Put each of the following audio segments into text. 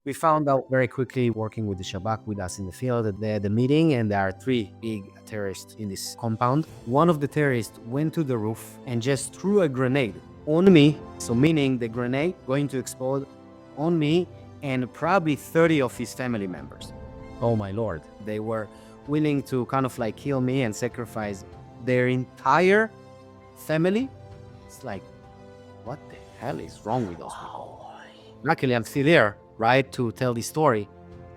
We found out very quickly, working with the Shabak with us in the field, that they had a meeting and there are three big terrorists in this compound. One of the terrorists went to the roof and just threw a grenade on me. So meaning the grenade going to explode on me and probably 30 of his family members. Oh my Lord. They were willing to kind of like kill me and sacrifice their entire family. It's like, what the hell is wrong with those people? Luckily, I'm still here, right, to tell the story.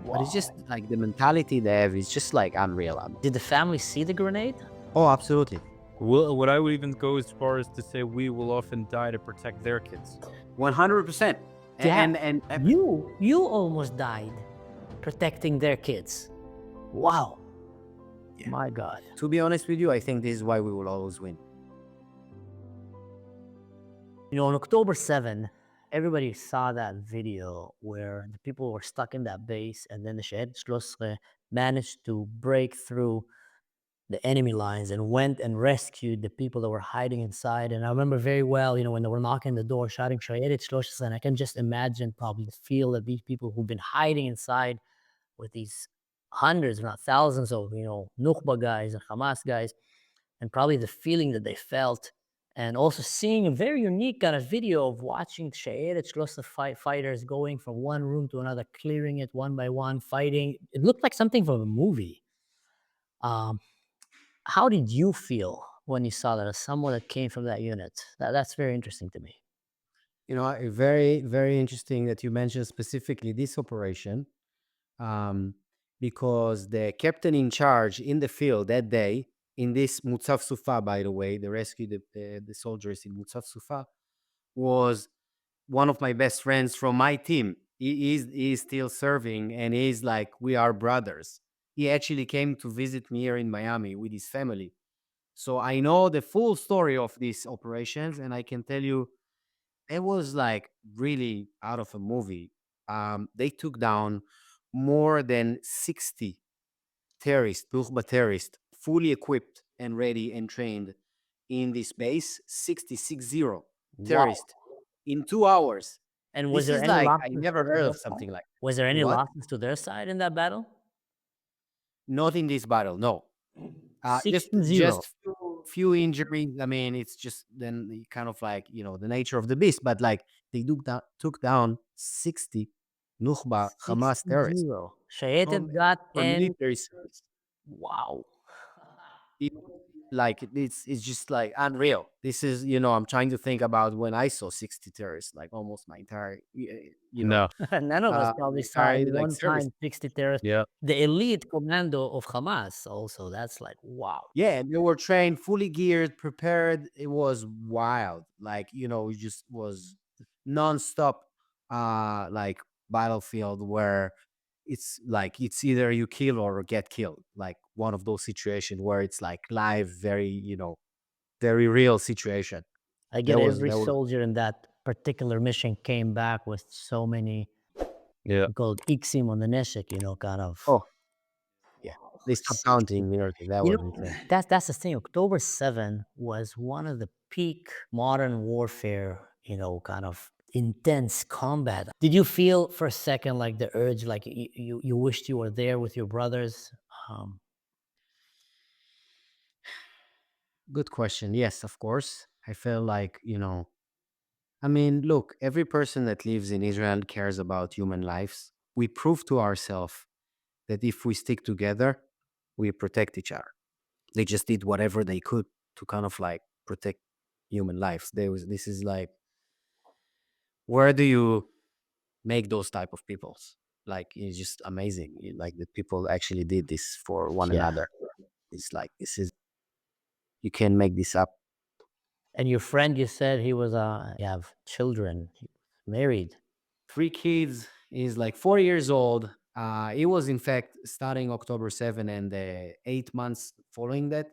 But it's just like the mentality they have is just like unreal. Did the family see the grenade? Oh, absolutely. What I would even go as far as to say we will often die to protect their kids. 100%. And You almost died protecting their kids. Wow. Yeah. My God. To be honest with you, I think this is why we will always win. You know, on October 7, everybody saw that video where the people were stuck in that base, and then the Shayetet managed to break through the enemy lines and went and rescued the people that were hiding inside. And I remember very well, when they were knocking the door, shouting Shayetet, and I can just imagine probably the feel that these people who've been hiding inside with these hundreds, if not thousands of, Nukhba guys and Hamas guys, and probably the feeling that they felt. And also seeing a very unique kind of video of watching Shayetet fighters going from one room to another, clearing it one by one, fighting. It looked like something from a movie. How did you feel when you saw that as someone that came from that unit? That's very interesting to me. Very, very interesting that you mentioned specifically this operation, because the captain in charge in the field that day, in this Mutsav Sufa, by the way, the rescue, the soldiers in Mutsav Sufa, was one of my best friends from my team. He is still serving, and he's like, we are brothers. He actually came to visit me here in Miami with his family. So I know the full story of these operations, and I can tell you it was like really out of a movie. They took down more than 60 terrorists, Nukhba terrorists, fully equipped and ready and trained in this base. 660 terrorists in 2 hours. And was This there is any like, I losses never to heard their of side? something like Was there any what? losses to their side in that battle? Not in this battle, no. Just 6-0. few injuries. I mean, it's just then kind of like the nature of the beast. But like they took down 60 Nukhba Hamas terrorists 6-0. Shayetet from got from 10. military service. Wow. It- like it's just like unreal. This is I'm trying to think about when I saw 60 terrorists, like almost my entire No. None of us probably saw entire in like one service. time 60 terrorists. Yeah. The elite commando of Hamas also. That's like, wow. Yeah, and they were trained, fully geared, prepared. It was wild. Like, it just was nonstop like battlefield where it's like it's either you kill or get killed. Like one of those situations where it's like live, very, very real situation. I get There was every there was soldier in that particular mission came back with so many Yeah. called iksim on the neshek, kind of. oh yeah. They stopped 60. counting nearly. That was insane. That's the thing. October 7 was one of the peak modern warfare, kind of intense combat. Did you feel for a second like the urge, like you wished you were there with your brothers? Um, Good question. Yes, of course. I feel like, I mean, look, every person that lives in Israel cares about human lives. We prove to ourselves that if we stick together, we protect each other. They just did whatever they could to kind of like protect human lives. This is like, where do you make those type of peoples? Like, it's just amazing. Like the people actually did this for one yeah. another. It's like, you can't make this up. And your friend, you said you have children, he was married. 3 kids. He's like 4 years old. He was in fact starting October 7 and the 8 months following that.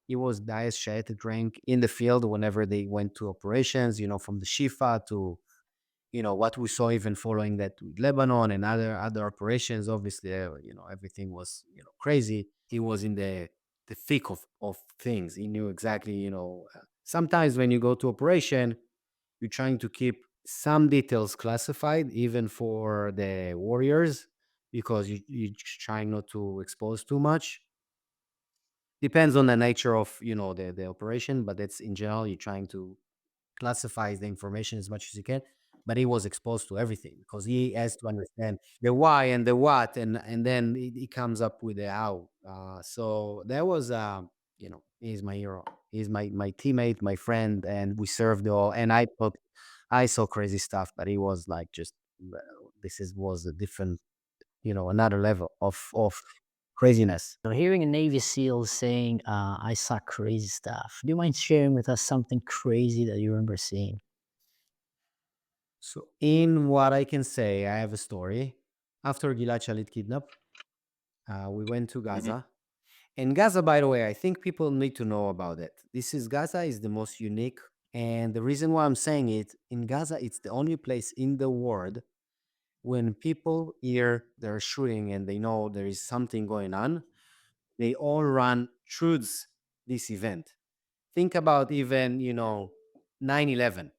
He was the highest Shayetet rank in the field whenever they went to operations, from the Shifa to, what we saw even following that with Lebanon and other operations. Obviously, everything was, crazy. He was in the thick of things. He knew exactly, sometimes when you go to operation, you're trying to keep some details classified even for the warriors, because you trying not to expose too much. Depends on the nature of, the operation, but that's in general, you're trying to classify the information as much as you can. But he was exposed to everything because he has to understand the why and the what, and then he comes up with the how. So that was, he's my hero. He's my teammate, my friend, and we served all. And I saw crazy stuff, but he was like just, uh, this is was a different, another level of craziness. So hearing a Navy SEAL saying, I saw crazy stuff, do you mind sharing with us something crazy that you remember seeing? So, in what I can say, I have a story. After Gilad Shalit kidnap, we went to Gaza. And Gaza, by the way, I think people need to know about it. This is Gaza is the most unique. And the reason why I'm saying it, in Gaza, it's the only place in the world when people hear they're shooting and they know there is something going on, they all run towards this event. Think about even, 9/11.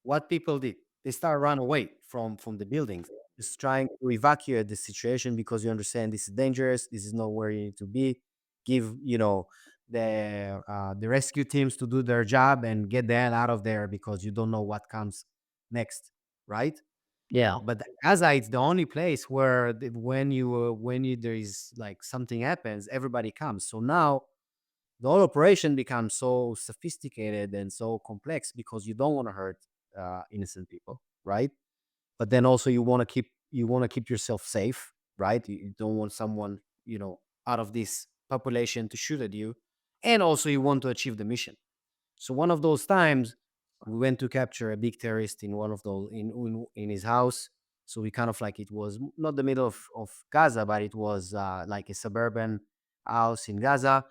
What people did, they start run away from the buildings, just trying to evacuate the situation because you understand this is dangerous, this is not where you need to be. Give, the rescue teams to do their job and get the hell out of there because you don't know what comes next, right? Yeah. But Gaza, it's the only place where when you there is like something happens, everybody comes. So now the whole operation becomes so sophisticated and so complex because you don't want to hurt innocent people, right? But then also you want to keep yourself safe, right? You don't want someone, out of this population to shoot at you, and also you want to achieve the mission. So one of those times, we went to capture a big terrorist in one of those in his house. So we kind of like, it was not the middle of Gaza, but it was like a suburban house in Gaza.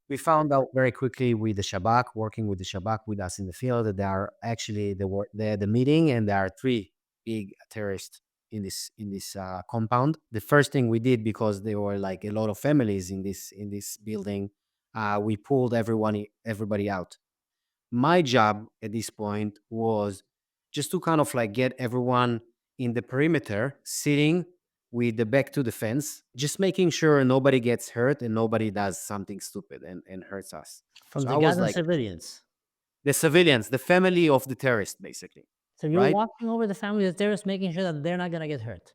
We found out very quickly with the Shabak, working with the Shabak with us in the field, that there are actually the meeting, and there are three big terrorists in this compound. The first thing we did, because there were like a lot of families in this building, we pulled everybody out. My job at this point was just to kind of like get everyone in the perimeter sitting with the back to the fence, just making sure nobody gets hurt and nobody does something stupid and hurts us. From So the I was Gazan like, civilians. the civilians, the family of the terrorist, basically, So you're right? watching over the family of the terrorists, making sure that they're not going to get hurt.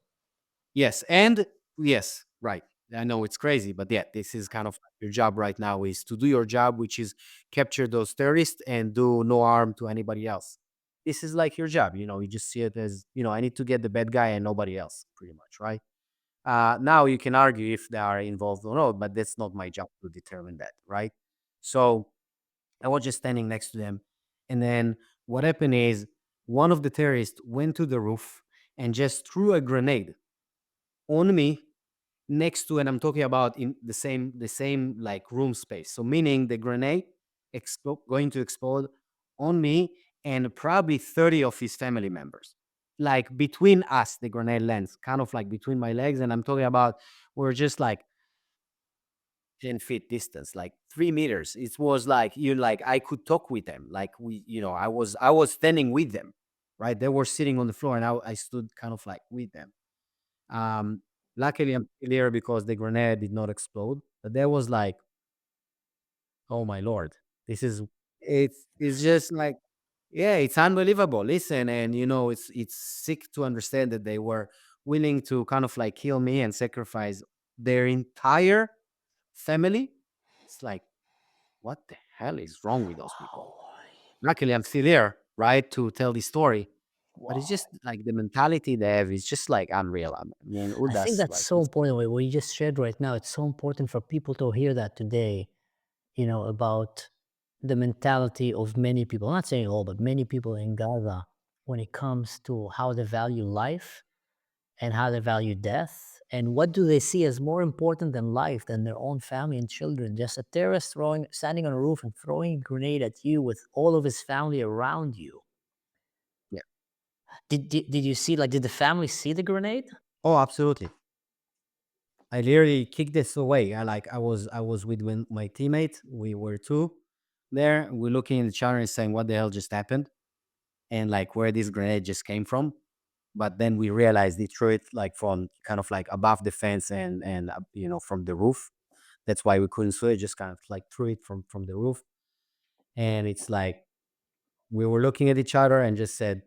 Yes, and yes, right. I know it's crazy, but yeah, this is kind of your job right now, is to do your job, which is capture those terrorists and do no harm to anybody else. This is like your job, you just see it as, I need to get the bad guy and nobody else, pretty much, right? Now you can argue if they are involved or not, but that's not my job to determine that, right? So I was just standing next to them. And then what happened is one of the terrorists went to the roof and just threw a grenade on me, next to, and I'm talking about in the same like room space. So meaning the grenade going to explode on me and probably 30 of his family members. Like between us, the grenade lands kind of like between my legs, and I'm talking about, we're just like 10 feet distance, like 3 meters. It was like, I could talk with them. Like I was standing with them, right? They were sitting on the floor, and I stood kind of like with them. um, Luckily, I'm still here because the grenade did not explode. But there was like, oh my lord, it's just like, yeah, it's unbelievable. Listen, and it's sick to understand that they were willing to kind of like kill me and sacrifice their entire family. It's like, what the hell is wrong with those people? Wow. Luckily, I'm still here, right, to tell this story. But it's Wow. just like the mentality they have is just like unreal. I mean, I think Urdas, that's like, so important. What you just shared right now, it's so important for people to hear that today, about the mentality of many people. I'm not saying all, but many people in Gaza when it comes to how they value life and how they value death. And what do they see as more important than life, than their own family and children? Just a terrorist standing on a roof and throwing a grenade at you with all of his family around you. yeah. Did you see, like, did the family see the grenade? Oh, absolutely. I literally kicked this away. I was with my teammate. We were two there. We're looking at each other and saying, "What the hell just happened?" and like where this grenade just came from. But then we realized they threw it like from kind of like above the fence and from the roof. That's why we couldn't switch. Just kind of like threw it from the roof, and it's like we were looking at each other and just said,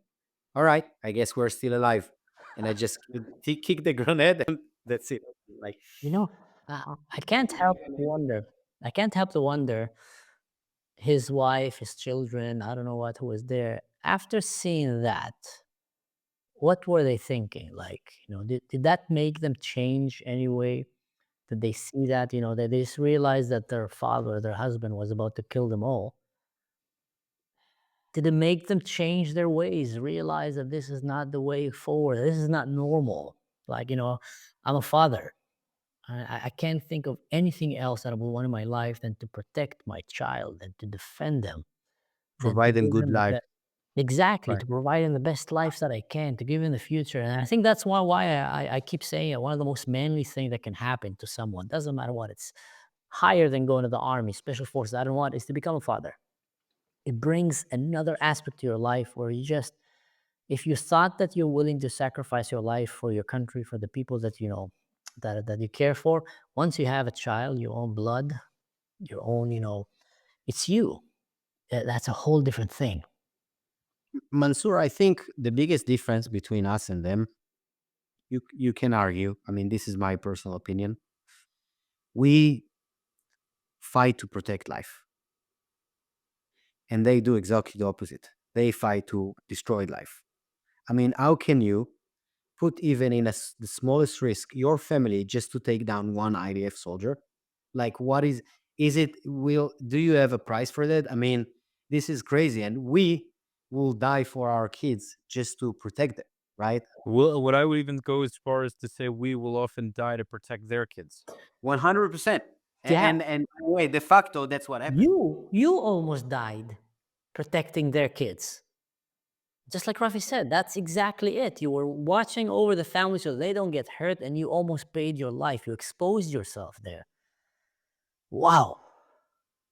"All right, I guess we're still alive." And I just kicked the grenade, and that's it. Like, You know, I can't help to wonder. I can't help to wonder his wife, his children, I don't know what, who was there. After seeing that, what were they thinking? Like, did that make them change anyway? Did they see that, that they just realized that their father, their husband was about to kill them all? Did it make them change their ways, realize that this is not the way forward? This is not normal. Like, I'm a father. I can't think of anything else that I would want in my life than to protect my child and to defend them, than to provide them give good them the life. best. Exactly, Right. to provide them the best life that I can, to give them the future. And I think that's why I keep saying it. One of the most manly things that can happen to someone, doesn't matter what, it's higher than going to the army, special forces, I don't want, is to become a father. It brings another aspect to your life where you just, if you thought that you're willing to sacrifice your life for your country, for the people that you know, that you care for, once you have a child, your own blood, your own, it's you. That's a whole different thing. Mansoor, I think the biggest difference between us and them, you can argue. I mean, this is my personal opinion. We fight to protect life, and they do exactly the opposite. They fight to destroy life. I mean, how can you put even in the smallest risk your family just to take down one IDF soldier? Like, what is it? Will do you have a price for that? I mean, this is crazy, and we will die for our kids just to protect them, right? Well, what I would even go as far as to say we will often die to protect their kids. 100%. Yeah, And by the way, de facto, that's what happened. you almost died protecting their kids. Just like Rafi said, that's exactly it. You were watching over the family so they don't get hurt, and you almost paid your life. You exposed yourself there. Wow,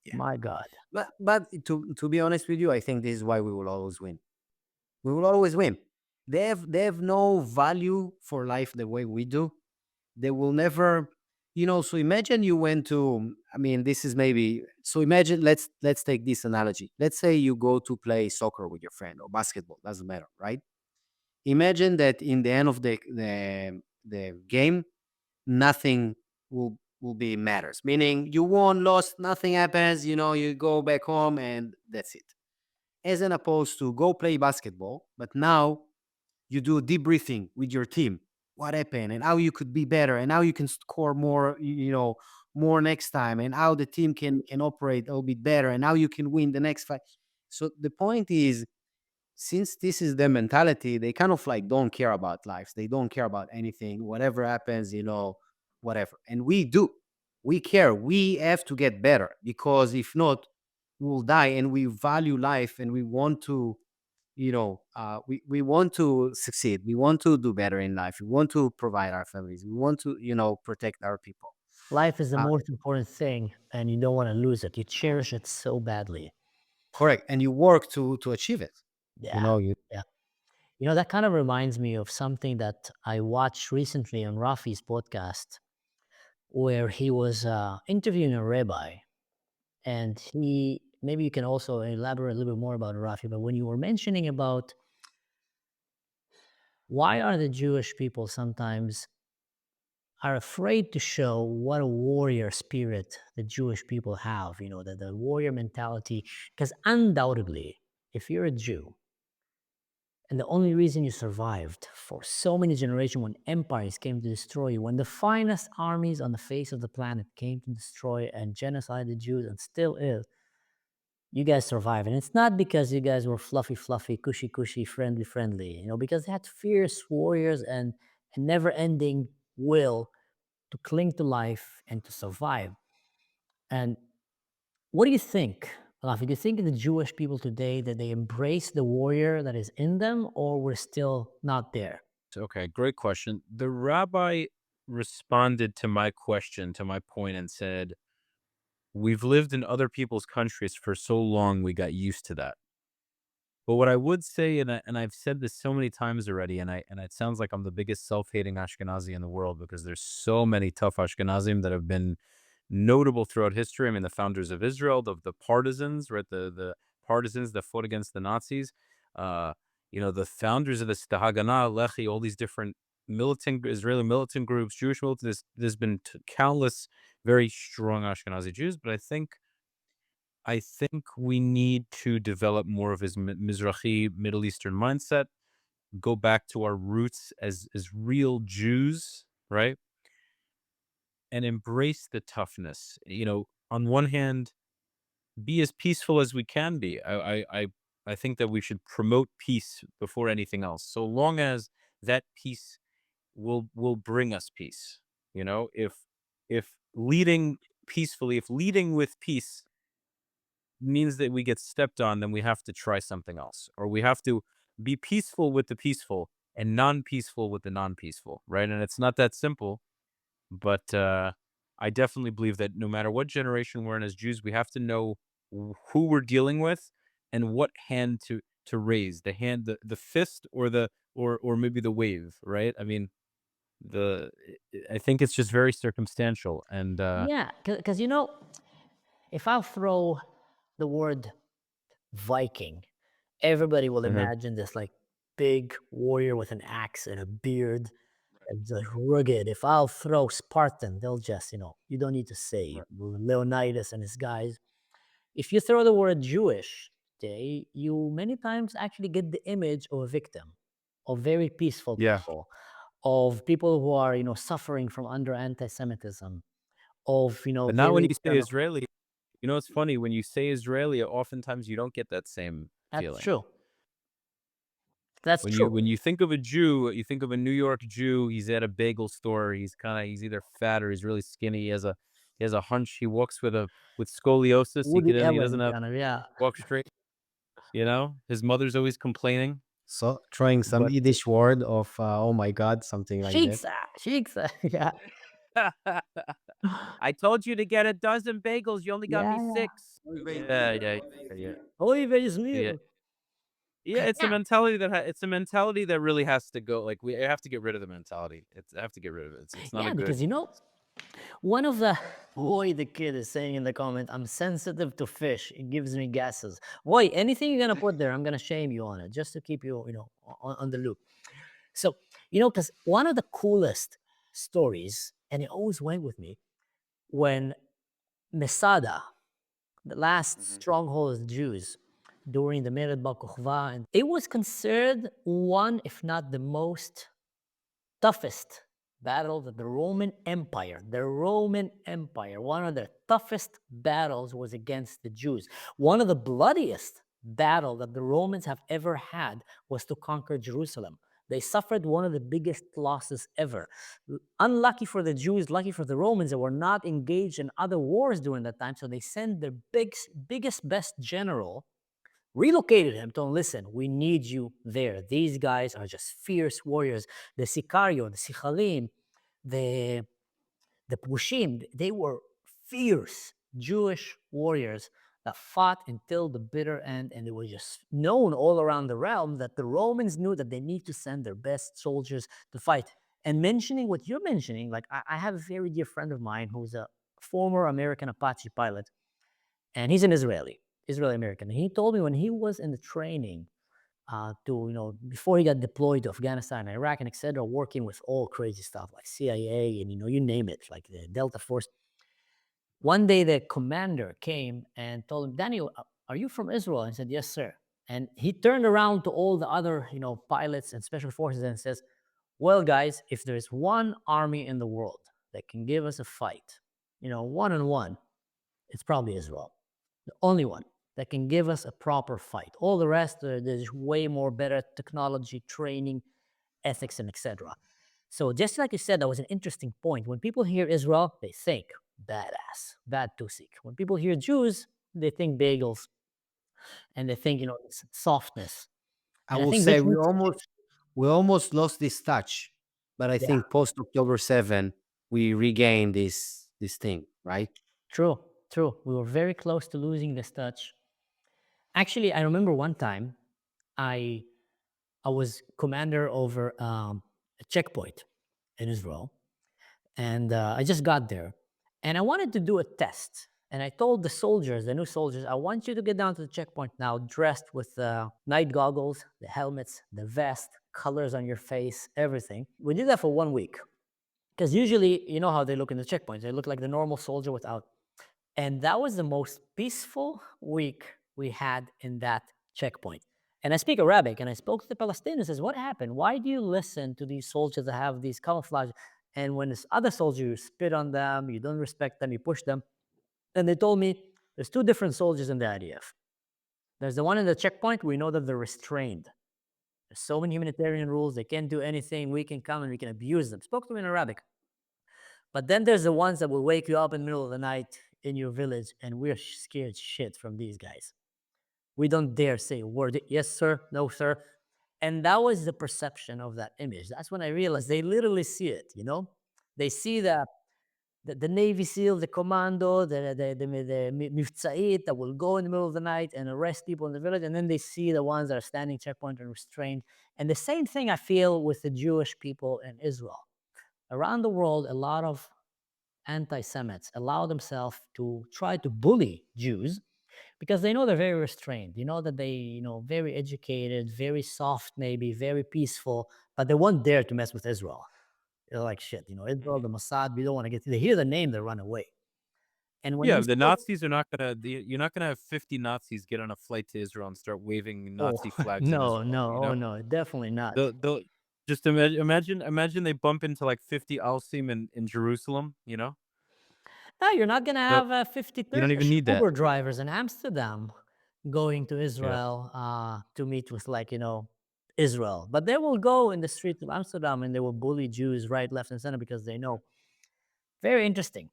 Yeah. my God. But to be honest with you, I think this is why we will always win. We will always win. They have no value for life the way we do. They will never, so imagine you went to, I mean, this is maybe, so imagine, let's take this analogy. Let's say you go to play soccer with your friend or basketball, doesn't matter, right? Imagine that in the end of the game, nothing will be matters, meaning you won, lost, nothing happens, you go back home and that's it. As an opposed to go play basketball, but now you do debriefing with your team. What happened and how you could be better and how you can score more, more next time, and how the team can operate a little bit better and how you can win the next fight. So the point is, since this is their mentality, they kind of like don't care about lives. They don't care about anything. Whatever happens, whatever. And we do. We care. We have to get better because if not, we'll die. And we value life and we want to, we want to succeed. We want to do better in life. We want to provide our families. We want to, protect our people. Life is the Uh, most important thing, and you don't want to lose it. You cherish it so badly. Correct. And you work to achieve it. Yeah, You yeah. That kind of reminds me of something that I watched recently on Rafi's podcast, where he was interviewing a rabbi, and maybe you can also elaborate a little bit more about Rafi. But when you were mentioning about why are the Jewish people sometimes are afraid to show what a warrior spirit the Jewish people have, the warrior mentality, because undoubtedly, if you're a Jew, and the only reason you survived for so many generations when empires came to destroy you, when the finest armies on the face of the planet came to destroy and genocide the Jews and still is, you guys survived. And it's not because you guys were fluffy, fluffy, cushy, cushy, friendly, friendly, because they had fierce warriors and a never ending will to cling to life and to survive. And what do you think, Rafi? Do you think the Jewish people today that they embrace the warrior that is in them, or we're still not there? Okay, great question. The rabbi responded to my question, to my point, and said, we've lived in other people's countries for so long, we got used to that. But what I would say, and I've said this so many times already, and it sounds like I'm the biggest self-hating Ashkenazi in the world because there's so many tough Ashkenazim that have been notable throughout history. I mean, the founders of Israel, the partisans, right? The partisans that fought against the Nazis. Uh, the founders of the Haganah, Lehi, all these different militant Israeli militant groups, Jewish militant. There's been countless very strong Ashkenazi Jews, but I think we need to develop more of his Mizrahi, Middle Eastern mindset, go back to our roots as real Jews, right? And embrace the toughness. On one hand, be as peaceful as we can be. I think that we should promote peace before anything else, so long as that peace will bring us peace. If leading peacefully, if leading with peace means that we get stepped on, then we have to try something else, or we have to be peaceful with the peaceful and non-peaceful with the non-peaceful, right? And it's not that simple, but I definitely believe that no matter what generation we're in as Jews, we have to know who we're dealing with and what hand to raise, the hand, the fist, or or maybe the wave, right? I mean, the I think it's just very circumstantial, and Yeah, because if I'll throw the word Viking, everybody will Mhm. imagine this like big warrior with an axe and a beard and like rugged. If I'll throw Spartan, they'll just, you don't need to say Right. Leonidas and his guys. If you throw the word Jewish, you many times actually get the image of a victim, of very peaceful Yeah. people, of people who are, suffering from under anti-Semitism, of, But not when very you say Israeli. It's funny when you say Israeli. Oftentimes, you don't get that same that's feeling. true. That's When true. you think of a Jew, you think of a New York Jew. He's at a bagel store. He's either fat or he's really skinny. He has a hunch. He walks with scoliosis. He Woody can he doesn't Allen have kind of, yeah. walk straight. His mother's always complaining. So trying some But Yiddish word of oh my god, something like that. Shiksa, shiksa, yeah. I told you to get a dozen bagels. You only got me Yeah, yeah. six. Yeah, yeah, yeah, Oliver yeah. Izmir. Yeah, it's a Yeah, mentality it's a mentality that really has to go. Like, we have to get rid of the mentality. I have to get rid of it. It's not a yeah, good. because one of the boy the kid is saying in the comment, I'm sensitive to fish. It gives me gases. Boy, anything you're gonna put there, I'm gonna shame you on it just to keep you, on the loop. So, because one of the coolest stories, and it always went with me, when Masada, the last Mhm. stronghold of the Jews during the Mered Bar Kokhba, and it was considered one, if not the most toughest battle that the Roman Empire, one of their toughest battles was against the Jews. One of the bloodiest battle that the Romans have ever had was to conquer Jerusalem. They suffered one of the biggest losses ever. Unlucky for the Jews, lucky for the Romans, they were not engaged in other wars during that time, so they sent their biggest, best general, relocated him, told him, listen, we need you there. These guys are just fierce warriors. The Sicario, the Sichalim, the, the Pushim, they were fierce Jewish warriors that fought until the bitter end. And it was just known all around the realm that the Romans knew that they need to send their best soldiers to fight. And mentioning what you're mentioning, like I have a very dear friend of mine who's a former American Apache pilot, and he's an Israeli American. And he told me when he was in the training before he got deployed to Afghanistan, Iraq, and etc., working with all crazy stuff like CIA and you name it, like the Delta Force. One day the commander came and told him, Daniel, are you from Israel? And he said, yes, sir. And he turned around to all the other pilots and special forces and says, well, guys, if there's one army in the world that can give us a fight, one on one, it's probably Israel. The only one that can give us a proper fight. All the rest, there's way more better technology, training, ethics, and etc. So just like you said, that was an interesting point. When people hear Israel, they think badass, bad tusik. When people hear Jews, they think bagels and they think, softness. I And I will think say this needs to change. we almost lost this touch, but I Yeah, think post October 7 we regained this thing, right? true, true. We were very close to losing this touch. Actually, I remember one time I I was commander over a checkpoint in Israel, and I just got there, and I wanted to do a test. And I told the soldiers, the new soldiers, I want you to get down to the checkpoint now, dressed with night goggles, the helmets, the vest, colors on your face, everything. We did that for 1 week. Because usually, you know how they look in the checkpoints. They look like the normal soldier without. And that was the most peaceful week we had in that checkpoint. And I speak Arabic, and I spoke to the Palestinians. Says, what happened? Why do you listen to these soldiers that have these camouflage? And when this other soldier, you spit on them, you don't respect them, you push them. And they told me there's two different soldiers in the IDF. There's the one in the checkpoint. We know that they're restrained. There's so many humanitarian rules. They can't do anything. We can come and we can abuse them. Spoke to them in Arabic. But then there's the ones that will wake you up in the middle of the night in your village, and we're scared shit from these guys. We don't dare say a word. Yes, sir. No, sir. And that was the perception of that image. That's when I realized they literally see it, you know? They see the Navy SEAL, the commando, the Miftzait that will go in the middle of the night and arrest people in the village. And then they see the ones that are standing checkpoint and restrained. And the same thing I feel with the Jewish people in Israel. Around the world, a lot of anti-Semites allow themselves to try to bully Jews because they know they're very restrained. You know that they, very educated, very soft, maybe very peaceful, but they won't dare to mess with Israel. They're like, shit, Israel, the Mossad, we don't want to get. They hear the name, they run away. And when Yeah, you the still, Nazis are not gonna. You're not gonna have 50 Nazis get on a flight to Israel and start waving oh Nazi flags in no, Israel. no, oh no, definitely not. They'll just imagine they bump into like 50 Alsim in Jerusalem. No, you're not gonna They'll, have 50 you don't even Turkish need that. Uber drivers in Amsterdam going to Yeah. Israel to meet with Israel. But they will go in the streets of Amsterdam and they will bully Jews right, left, and center because they know. Very interesting.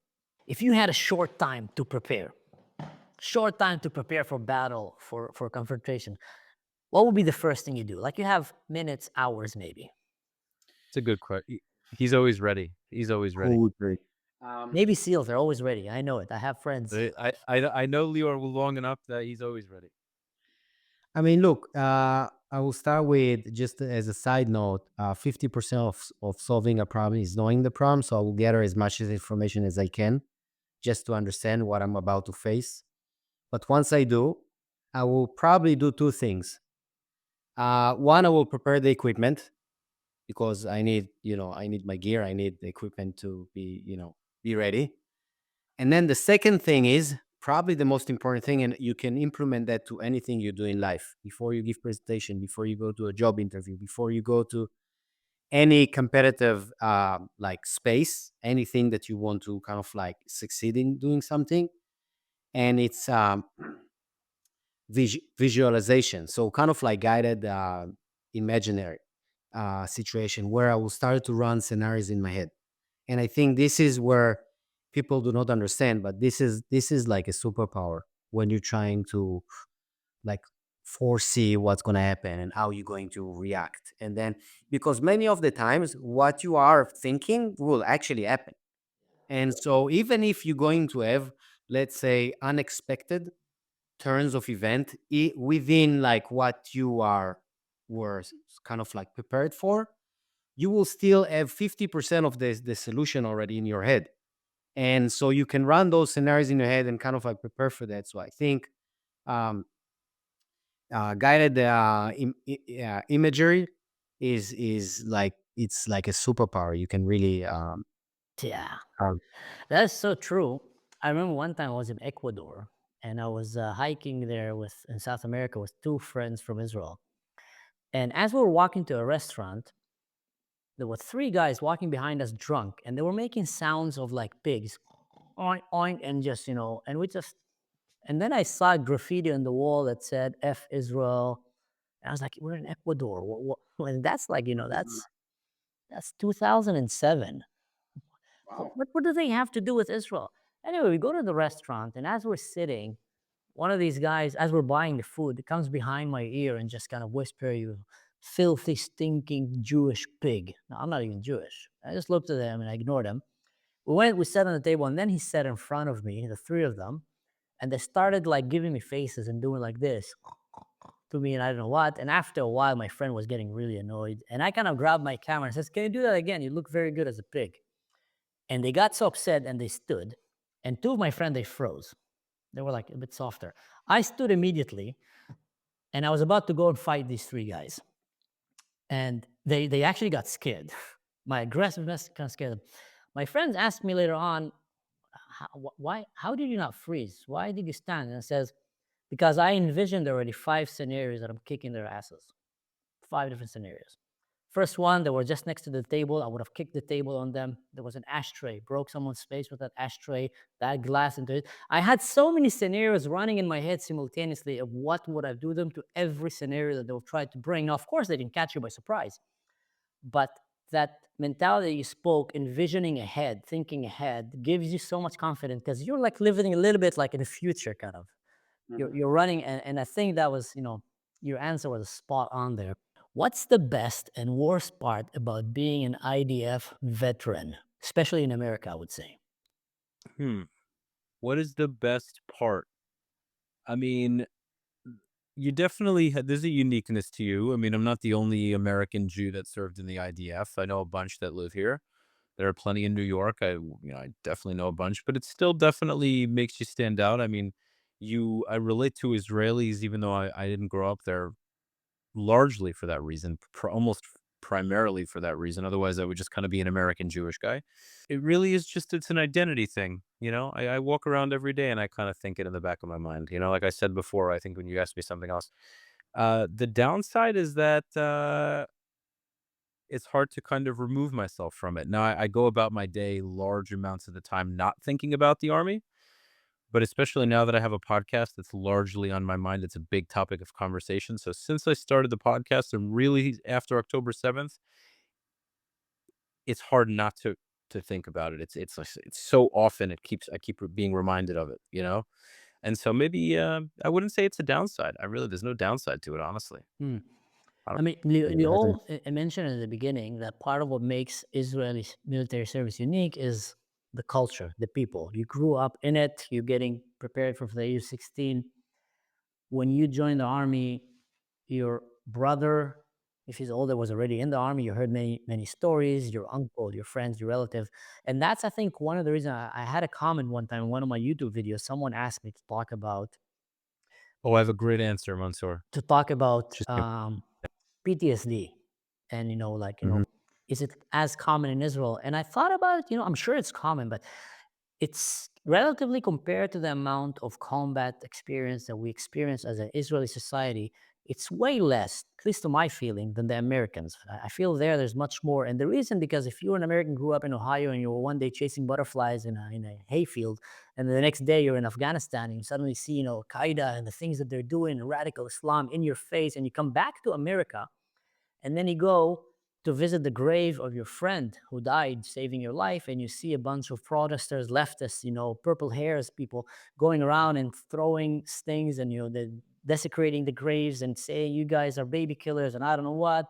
If you had a short time to prepare, for battle, for confrontation, what would be the first thing you do? Like you have minutes, hours, maybe. It's a good question. He's always ready. He's always ready. Who would agree? Um, Navy SEALs, they're always ready. I know it. I have friends. I know Lior long enough that he's always ready. I mean, look, I will start with just as a side note, 50% of solving a problem is knowing the problem. So I will gather as much as information as I can just to understand what I'm about to face. But once I do, I will probably do two things. One, I will prepare the equipment because I need my gear. I need the equipment to be ready. And then the second thing is probably the most important thing, and you can implement that to anything you do in life. Before you give presentation, before you go to a job interview, before you go to any competitive like space, anything that you want to kind of like succeed in doing something, and it's visualization. So kind of like guided imaginary situation where I will start to run scenarios in my head. And I think this is where people do not understand, but this is like a superpower when you're trying to like foresee what's going to happen and how you're going to react. And then because many of the times what you are thinking will actually happen. And so even if you're going to have, let's say, unexpected turns of event within like what you were kind of like prepared for, you will still have 50% of the solution already in your head. And so you can run those scenarios in your head and kind of like prepare for that. So I think um, guided imagery is like it's like a superpower. You can really Yeah, um, that's so true. I remember one time I was in Ecuador and I was hiking there in South America with two friends from Israel. And as we were walking to a restaurant, there were three guys walking behind us drunk, and they were making sounds of like pigs, oink oink, and and we just. And then I saw graffiti on the wall that said "F Israel." And I was like, "We're in Ecuador." And that's that's 2007. What do they have to do with Israel? Anyway, we go to the restaurant, and as we're sitting, one of these guys, as we're buying the food, comes behind my ear and just kind of whisper, "You filthy, stinking Jewish pig." Now, I'm not even Jewish. I just looked at him and I ignored him. We sat on the table, and then he sat in front of me, the three of them, and they started like giving me faces and doing like this. to me and I don't know what. And after a while, my friend was getting really annoyed. And I kind of grabbed my camera and says, "Can you do that again? You look very good as a pig." And they got so upset and they stood. And two of my friends, they froze. They were like a bit softer. I stood immediately and I was about to go and fight these three guys. And they actually got scared. My aggressiveness kind of scared them. My friends asked me later on, how did you not freeze? Why did you stand? And I says, because I envisioned already 5 scenarios that I'm kicking their asses. 5 different scenarios. First one, they were just next to the table. I would have kicked the table on them. There was an ashtray, broke someone's face with that ashtray, that glass into it. I had so many scenarios running in my head simultaneously of what would I do them to every scenario that they will try to bring. Now, of course, they didn't catch you by surprise, but that mentality you spoke, envisioning ahead, thinking ahead, gives you so much confidence because you're like living a little bit like in the future, kind of. You're running, and I think that was, your answer was spot on there. What's the best and worst part about being an IDF veteran, especially in America, I would say? What is the best part? I mean, you definitely there's a uniqueness to you. I mean, I'm not the only American Jew that served in the IDF. I know a bunch that live here. There are plenty in New York. I definitely know a bunch, but it still definitely makes you stand out. I mean, I relate to Israelis, even though I didn't grow up there, largely for that reason, almost primarily for that reason. Otherwise, I would just kind of be an American Jewish guy. It really is just, it's an identity thing. I walk around every day and I kind of think it in the back of my mind. Like I said before, I think when you asked me something else, the downside is that it's hard to kind of remove myself from it. Now, I go about my day large amounts of the time not thinking about the army, but especially now that I have a podcast that's largely on my mind, it's a big topic of conversation. So since I started the podcast and really after October 7th, it's hard not to think about it. It's so often I keep being reminded of it. And so maybe I wouldn't say it's a downside. There's no downside to it, honestly. Hmm. I I mean, don't know. Lior mentioned at the beginning that part of what makes Israeli military service unique is the culture, the people. You grew up in it, you're getting prepared for the age of 16. When you joined the army, your brother, if he's older, was already in the army. You heard many, many stories, your uncle, your friends, your relative. And that's, I think, one of the reasons I had a comment one time in one of my YouTube videos. Someone asked me Oh, I have a great answer, Mansoor. to talk about Just PTSD, and Mhm. is it as common in Israel? And I thought about it. I'm sure it's common, but it's relatively compared to the amount of combat experience that we experience as an Israeli society. It's way less, at least to my feeling, than the Americans. I feel there's much more, and the reason because if you're an American, grew up in Ohio, and you were one day chasing butterflies in a hayfield, and the next day you're in Afghanistan, and you suddenly see Al Qaeda and the things that they're doing, radical Islam in your face, and you come back to America and then you go to visit the grave of your friend who died saving your life, and you see a bunch of protesters, leftists, purple hairs people going around and throwing things, and desecrating the graves and saying you guys are baby killers and I don't know what,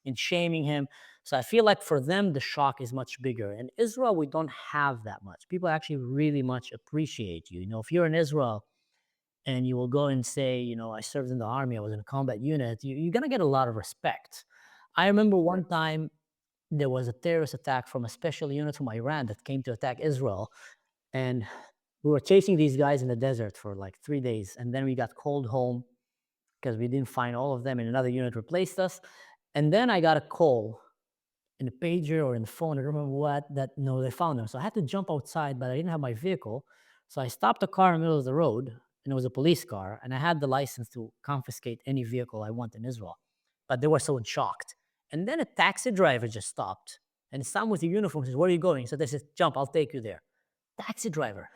and shaming him. So I feel like for them the shock is much bigger. In Israel, we don't have that much. People actually really much appreciate you. If you're in Israel and you will go and say, I served in the army, I was in a combat unit, you're going to get a lot of respect. I remember one time there was a terrorist attack from a special unit from Iran that came to attack Israel. And we were chasing these guys in the desert for like 3 days. And then we got called home because we didn't find all of them, and another unit replaced us. And then I got a call in a pager or in the phone, I don't remember what, that no, they found them. So I had to jump outside, but I didn't have my vehicle. So I stopped the car in the middle of the road, and it was a police car, and I had the license to confiscate any vehicle I want in Israel. But they were so shocked. And then a taxi driver just stopped, and someone with a uniform says, "Where are you going?" So they said, "Jump, I'll take you there." Taxi driver.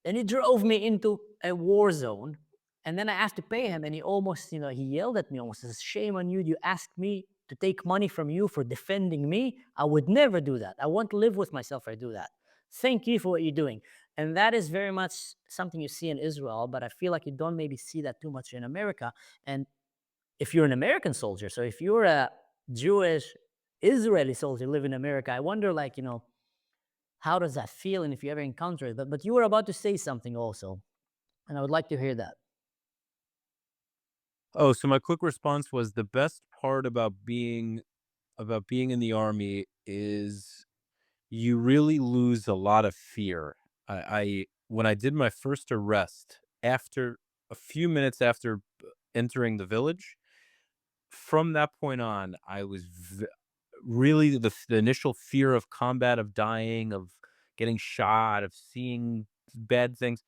And he drove me into a war zone. And then I asked to pay him, and he almost, he yelled at me almost, says, "Shame on you. You asked me to take money from you for defending me. I would never do that. I won't live with myself if I do that. Thank you for what you're doing." And that is very much something you see in Israel, but I feel like you don't maybe see that too much in America. And if you're an American soldier, so if you're a Jewish Israeli soldier live in America, I wonder, like, how does that feel, and if you ever encounter it? But you were about to say something also, and I would like to hear that. Oh, so my quick response was the best part about being in the army is you really lose a lot of fear. I when I did my first arrest, after a few minutes after entering the village, from that point on, I was really the initial fear of combat, of dying, of getting shot, of seeing bad things.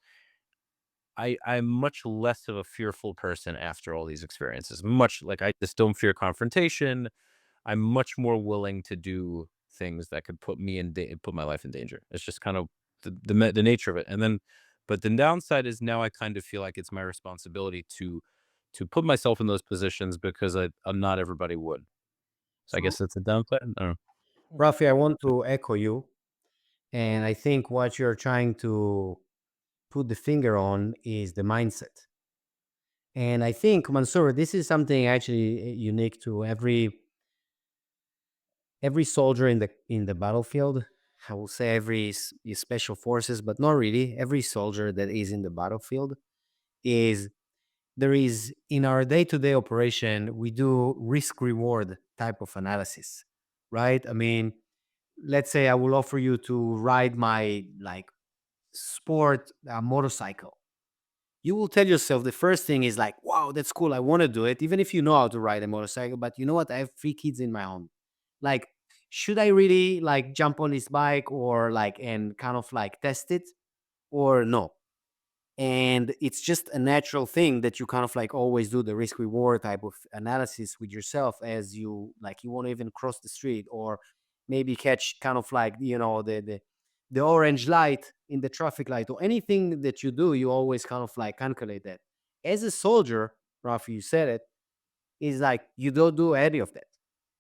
I'm much less of a fearful person after all these experiences. Much like I just don't fear confrontation. I'm much more willing to do things that could put me in put my life in danger. It's just kind of the nature of it. And then, but the downside is now I kind of feel like it's my responsibility to put myself in those positions because not everybody would. So I So, guess that's a downside. I don't know. Rafi, I want to echo you. And I think what you're trying to put the finger on is the mindset. And I think, Mansour, this is something actually unique to every soldier in the battlefield. I will say every special forces, but not really. Every soldier that is in the battlefield is there is in our day-to-day operation, we do risk reward type of analysis, right? I mean, let's say I will offer you to ride my like sport motorcycle. You will tell yourself the first thing is like, wow, that's cool. I want to do it, even if you know how to ride a motorcycle. But you know what? I have three kids in my home. Like, should I really like jump on this bike or like and kind of like test it or no? And it's just a natural thing that you kind of like always do the risk reward type of analysis with yourself as you like you want to even cross the street or maybe catch kind of like the orange light in the traffic light or anything that you do you always kind of like calculate that as a soldier. Rafi, you said it, is like you don't do any of that.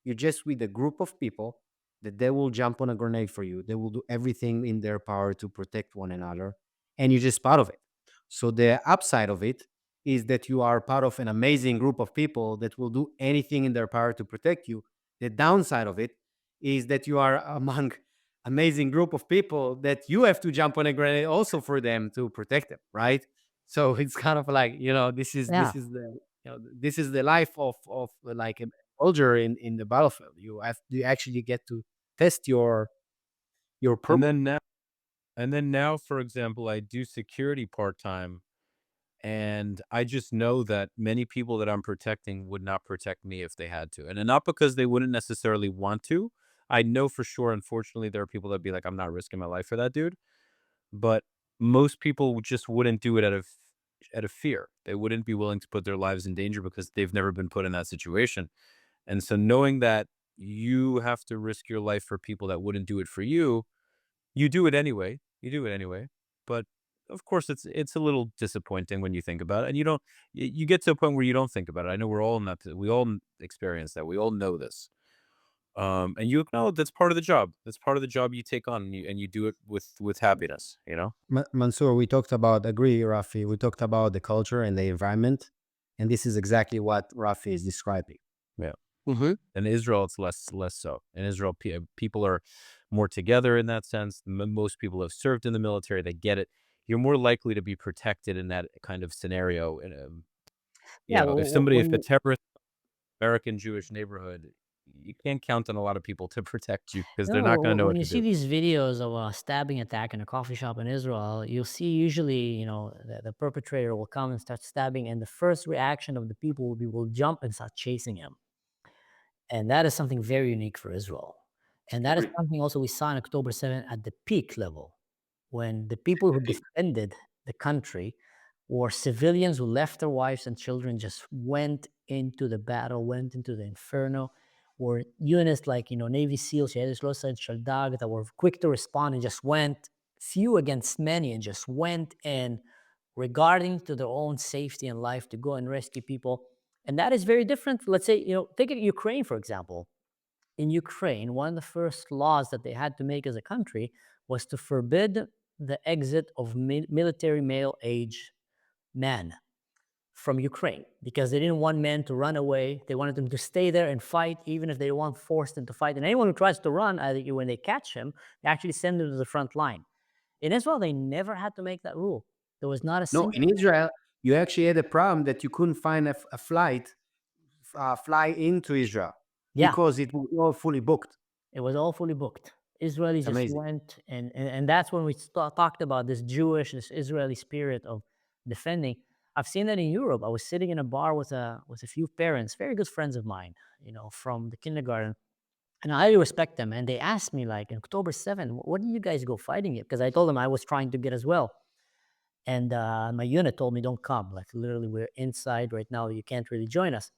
You're just with a group of people that they will jump on a grenade for you. They will do everything in their power to protect one another, and you're just part of it. So the upside of it is that you are part of an amazing group of people that will do anything in their power to protect you. The downside of it is that you are among amazing group of people that you have to jump on a grenade also for them to protect them, right? So it's kind of like Yeah. this is the life of like a soldier in the battlefield. You actually get to test your And purpose. then now, for example, I do security part time. And I just know that many people that I'm protecting would not protect me if they had to. And not because they wouldn't necessarily want to. I know for sure, unfortunately, there are people that be like, I'm not risking my life for that dude. But most people just wouldn't do it out of fear. They wouldn't be willing to put their lives in danger because they've never been put in that situation. And so knowing that you have to risk your life for people that wouldn't do it for you, you do it anyway. You do it anyway. But of course, it's a little disappointing when you think about it, and you get to a point where you don't think about it. I know we're all in that. We all experience that. We all know this. And you acknowledge that's part of the job. That's part of the job you take on, and you do it with happiness. You know. Mansour, we talked about agree, Rafi. We talked about the culture and the environment, and this is exactly what Rafi is describing. Yeah. In Israel, it's less so. In Israel, people are more together in that sense. Most people have served in the military; they get it. You're more likely to be protected in that kind of scenario. Yeah. If a terrorist American Jewish neighborhood, you can't count on a lot of people to protect you because they're not going to know When what you to see do. these videos of a stabbing attack in a coffee shop in Israel, you'll see usually, the perpetrator will come and start stabbing, and the first reaction of the people will jump and start chasing him. And that is something very unique for Israel. And that is something also we saw on October 7th at the peak level, when the people who defended the country were civilians who left their wives and children, just went into the battle, went into the inferno, or units like, Navy SEALs, Shayetet and Shaldag, that were quick to respond and just went few against many and just went in regarding to their own safety and life to go and rescue people. And that is very different. Let's say, take it Ukraine, for example. In Ukraine, one of the first laws that they had to make as a country was to forbid the exit of military male age men from Ukraine because they didn't want men to run away. They wanted them to stay there and fight, even if they weren't forced into fight. And anyone who tries to run, either when they catch him, they actually send them to the front line. In Israel, they never had to make that rule. There was not a No, single. in Israel, you actually had a problem that you couldn't find a flight fly into Israel Yeah, because it was all fully booked. it was all fully booked. Israelis It's just amazing. went, and that's when we talked about this Jewish, this Israeli spirit of defending. I've seen that in Europe. I was sitting in a bar with a few parents, very good friends of mine, from the kindergarten, and I respect them. And they asked me, like, in October 7, what do you guys go fighting it? Because I told them I was trying to get as well. And my unit told me, don't come. Like, literally, we're inside right now. You can't really join us.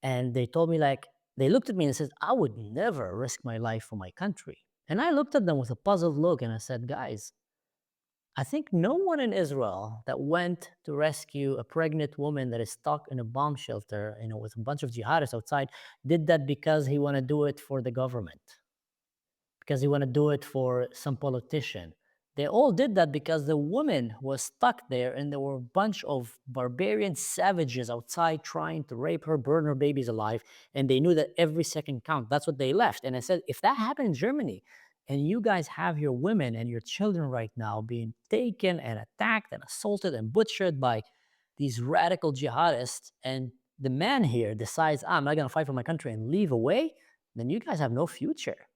And they told me, like, they looked at me and said, I would never risk my life for my country. And I looked at them with a puzzled look and I said, guys, I think no one in Israel that went to rescue a pregnant woman that is stuck in a bomb shelter, with a bunch of jihadists outside, did that because he want to do it for the government, because they want to do it for some politician. They all did that because the woman was stuck there and there were a bunch of barbarian savages outside trying to rape her, burn her babies alive, and they knew that every second count. That's what they left. And I said, if that happened in Germany, and you guys have your women and your children right now being taken and attacked and assaulted and butchered by these radical jihadists, and the man here decides, I'm not going to fight for my country and leave away, then you guys have no future.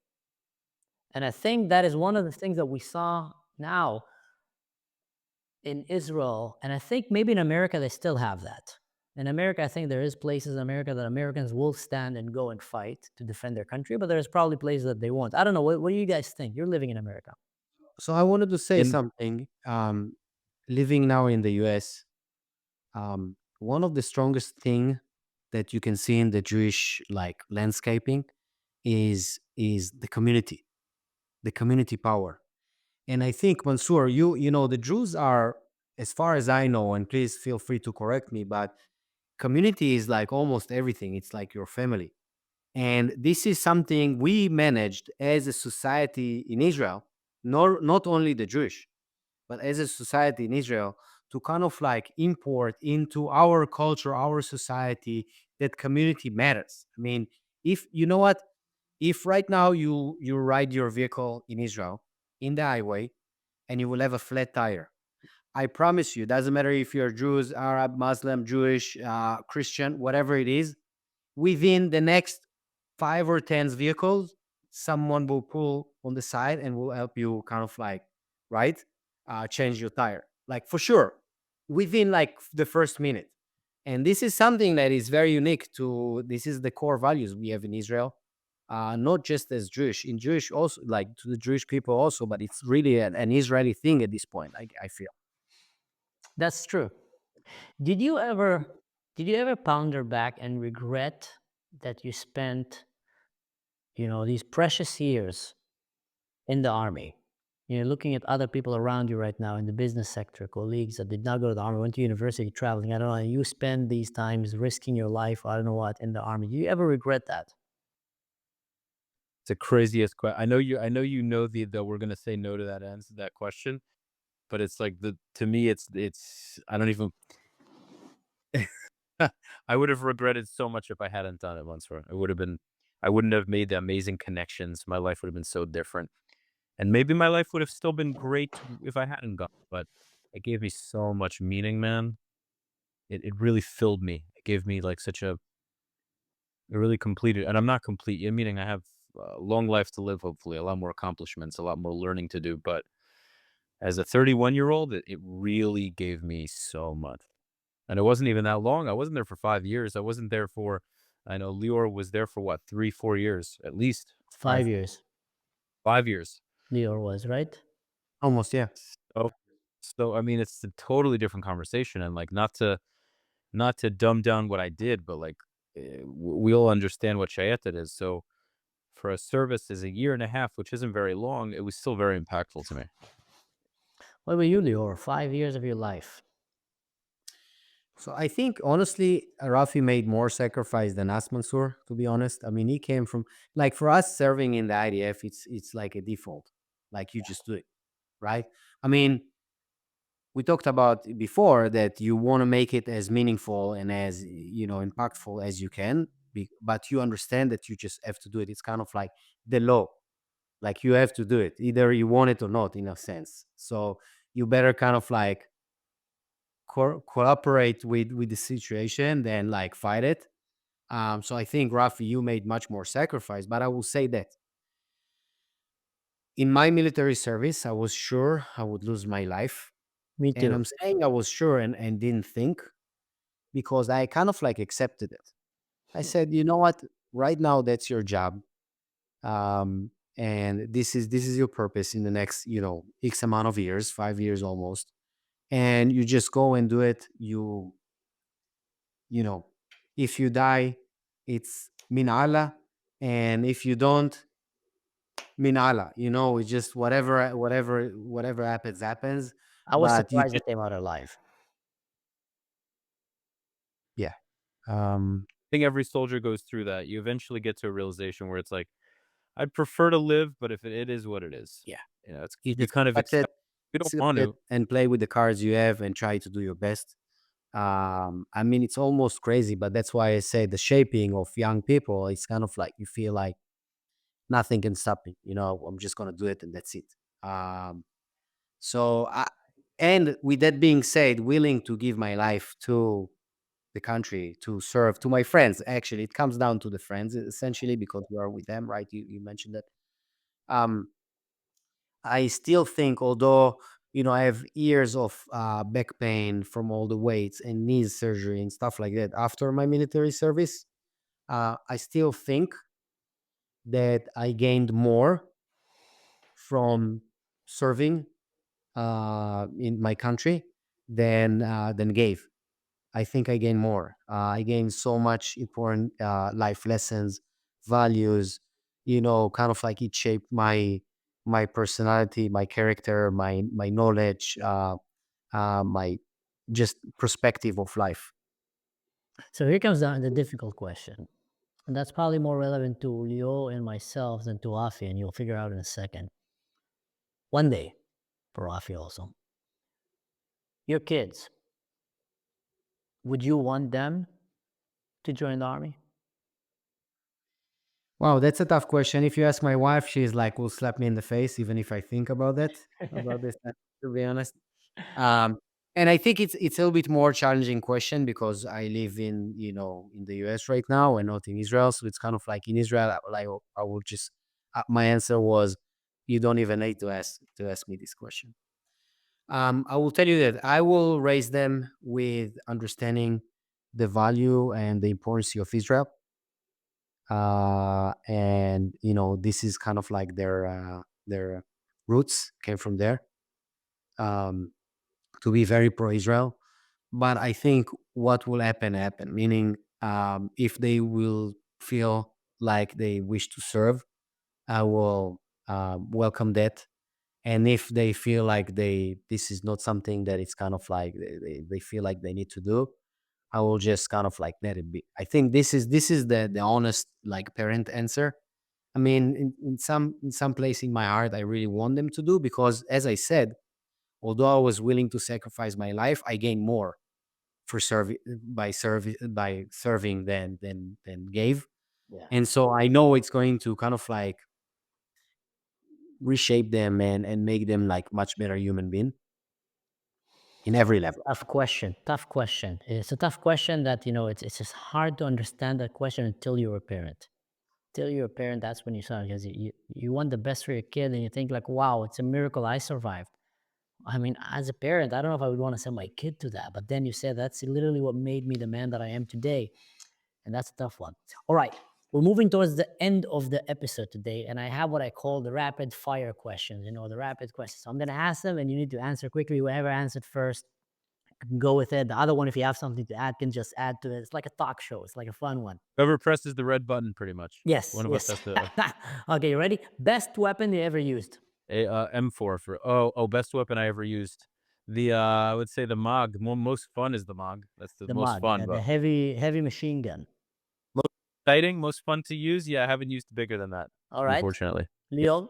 And I think that is one of the things that we saw now in Israel. And I think maybe in America, they still have that. In America, I think there is places in America that Americans will stand and go and fight to defend their country, but there's probably places that they won't. I don't know. What do you guys think? You're living in America. So I wanted to say In something. Living now in the US, one of the strongest thing that you can see in the Jewish like landscaping is the community power. And I think, Mansoor, the Jews are, as far as I know, and please feel free to correct me, but community is like almost everything. It's like your family. And this is something we managed as a society in Israel, not only the Jewish, but as a society in Israel, to kind of like import into our culture, our society, that community matters. I mean, if you know what, if right now you ride your vehicle in Israel in the highway and you will have a flat tire, I promise you, doesn't matter if you're Jews, Arab, Muslim, Jewish, Christian, whatever it is, within the next 5 or 10 vehicles, someone will pull on the side and will help you kind of like, right? Change your tire. Like for sure, within like the first minute. And this is something that is very unique to this is the core values we have in Israel. Not just as Jewish, in Jewish also, like to the Jewish people also, but it's really an Israeli thing at this point, I feel. That's true. Did you ever did you ever ponder back and regret that you spent, these precious years in the army? Looking at other people around you right now in the business sector, colleagues that did not go to the army, went to university, traveling, I don't know, and you spend these times risking your life, I don't know what, in the army. Do you ever regret that? It's the craziest question. I know you know that we're gonna say no to that answer that question, but it's like the to me it's I don't even I would have regretted so much if I hadn't done it once. It would have been I wouldn't have made the amazing connections. My life would have been so different. And maybe my life would have still been great if I hadn't gone, but it gave me so much meaning, man. It really filled me. It gave me like such a it really completed and I'm not complete, meaning I have a long life to live, hopefully, a lot more accomplishments, a lot more learning to do. But as a 31-year-old, it really gave me so much. And it wasn't even that long. I wasn't there for 5 years. I wasn't there for, I know Lior was there for what, 3, 4 years at least. 5 years, 5 years. Lior was, right? Almost, yeah. So, so I mean, it's a totally different conversation. And like, not to dumb down what I did, but like, we all understand what Shayetet is. So for a service as a year and a half, which isn't very long, it was still very impactful to me. What about you, Lior? 5 years of your life. So I think honestly, Rafi made more sacrifice than us, Mansoor. To be honest, I mean, he came from like for us serving in the IDF, it's like a default, like you just do it, right? I mean, we talked about before that you want to make it as meaningful and as impactful as you can, but you understand that you just have to do it. It's kind of like the law, like you have to do it, either you want it or not, in a sense. So you better kind of like cooperate with the situation than like fight it. So I think, Rafi, you made much more sacrifice. But I will say that in my military service, I was sure I would lose my life. Me And too. I'm saying I was sure and didn't think because I kind of like accepted it. I said, you know what? Right now, that's your job. And this is your purpose in the next, X amount of years, 5 years almost. And you just go and do it. You know, if you die, it's min Allah. And if you don't, min Allah. It's just whatever happens. I was But you surprised just, I came out alive. yeah. Um, I think every soldier goes through that. You eventually get to a realization where it's like, I'd prefer to live, but if it is what it is, yeah. it's You you just kind of accept. You don't accept want it to. and play with the cards you have and try to do your best. I mean, it's almost crazy, but that's why I say the shaping of young people, it's kind of like you feel like nothing can stop me. I'm just gonna do it and that's it. Um, so, and with that being said, willing to give my life to the country to serve to my friends. Actually, it comes down to the friends essentially because we are with them, right? You mentioned that. Um, I still think, although I have years of back pain from all the weights and knees surgery and stuff like that after my military service, I still think that I gained more from serving in my country than gave. I think I gained more. I gained so much important life lessons, values. Kind of like it shaped my personality, my character, my knowledge, my just perspective of life. So here comes down the difficult question. And that's probably more relevant to Leo and myself than to Afi, and you'll figure out in a second. One day, for Afi also. Your kids, would you want them to join the army? Wow, that's a tough question. If you ask my wife, she's like, will slap me in the face, even if I think about this, to be honest. Um, and I think it's a little bit more challenging question because I live in the US right now and not in Israel. So it's kind of like in Israel, I will just my answer was, you don't even need to ask me this question. I will tell you that I will raise them with understanding the value and the importance of Israel. And this is kind of like their roots came from there. Um, to be very pro-Israel. But I think what will happen, meaning if they will feel like they wish to serve, I will welcome that. And if they feel like this is not something that it's kind of like they feel like they need to do, I will just kind of like let it be. I think this is the honest like parent answer. I mean, in some place in my heart, I really want them to do because, as I said, although I was willing to sacrifice my life, I gained more for serving than gave. Yeah. And so I know it's going to kind of like reshape them and make them like much better human being in every level. Tough question. Tough question. It's a tough question that, it's just hard to understand that question until you're a parent. Till you're a parent, that's when you saw it because you want the best for your kid and you think like, wow, it's a miracle I survived. I mean, as a parent, I don't know if I would want to send my kid to that. But then you said that's literally what made me the man that I am today. And that's a tough one. All right. We're moving towards the end of the episode today. And I have what I call the rapid fire questions, the rapid questions. So I'm going to ask them and you need to answer quickly. Whoever answered first, go with it. The other one, if you have something to add, can just add to it. It's like a talk show. It's like a fun one. Whoever presses the red button, pretty much. Yes. One of yes. us has to. Okay, you ready? Best weapon you ever used? A M4 for best weapon I ever used. The I would say the Mag. Most fun is the Mag. That's the The most MUG, fun, the but heavy machine gun. most exciting, most fun to use. Yeah, I haven't used bigger than that, All right. unfortunately. Leon?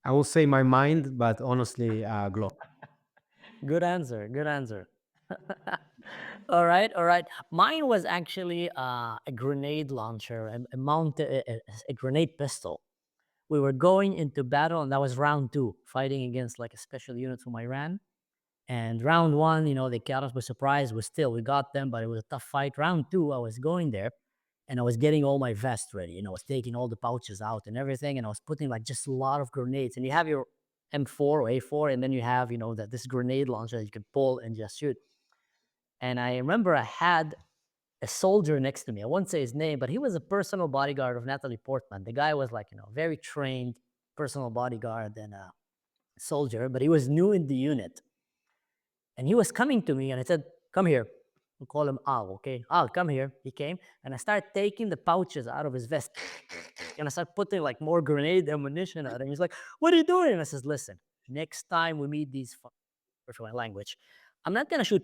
I will say my mind, but honestly, Glock. Good answer. Good answer. All right. All right. Mine was actually a grenade launcher, a grenade pistol. We were going into battle, and that was round two, fighting against like a special unit from Iran. And round one, they caught us by surprise. We got them, but it was a tough fight. Round two, I was going there and I was getting all my vest ready. I was taking all the pouches out and everything. And I was putting like just a lot of grenades. And you have your M4 or A4, and then you have, this grenade launcher that you can pull and just shoot. And I remember I had a soldier next to me. I won't say his name, but he was a personal bodyguard of Natalie Portman. The guy was like, very trained personal bodyguard and a soldier, but he was new in the unit. And he was coming to me and I said, come here. We'll call him Al, okay? Al, come here. He came and I started taking the pouches out of his vest. And I started putting like more grenade ammunition out. And he's like, what are you doing? And I says, listen, next time we meet these, for my language, I'm not gonna shoot,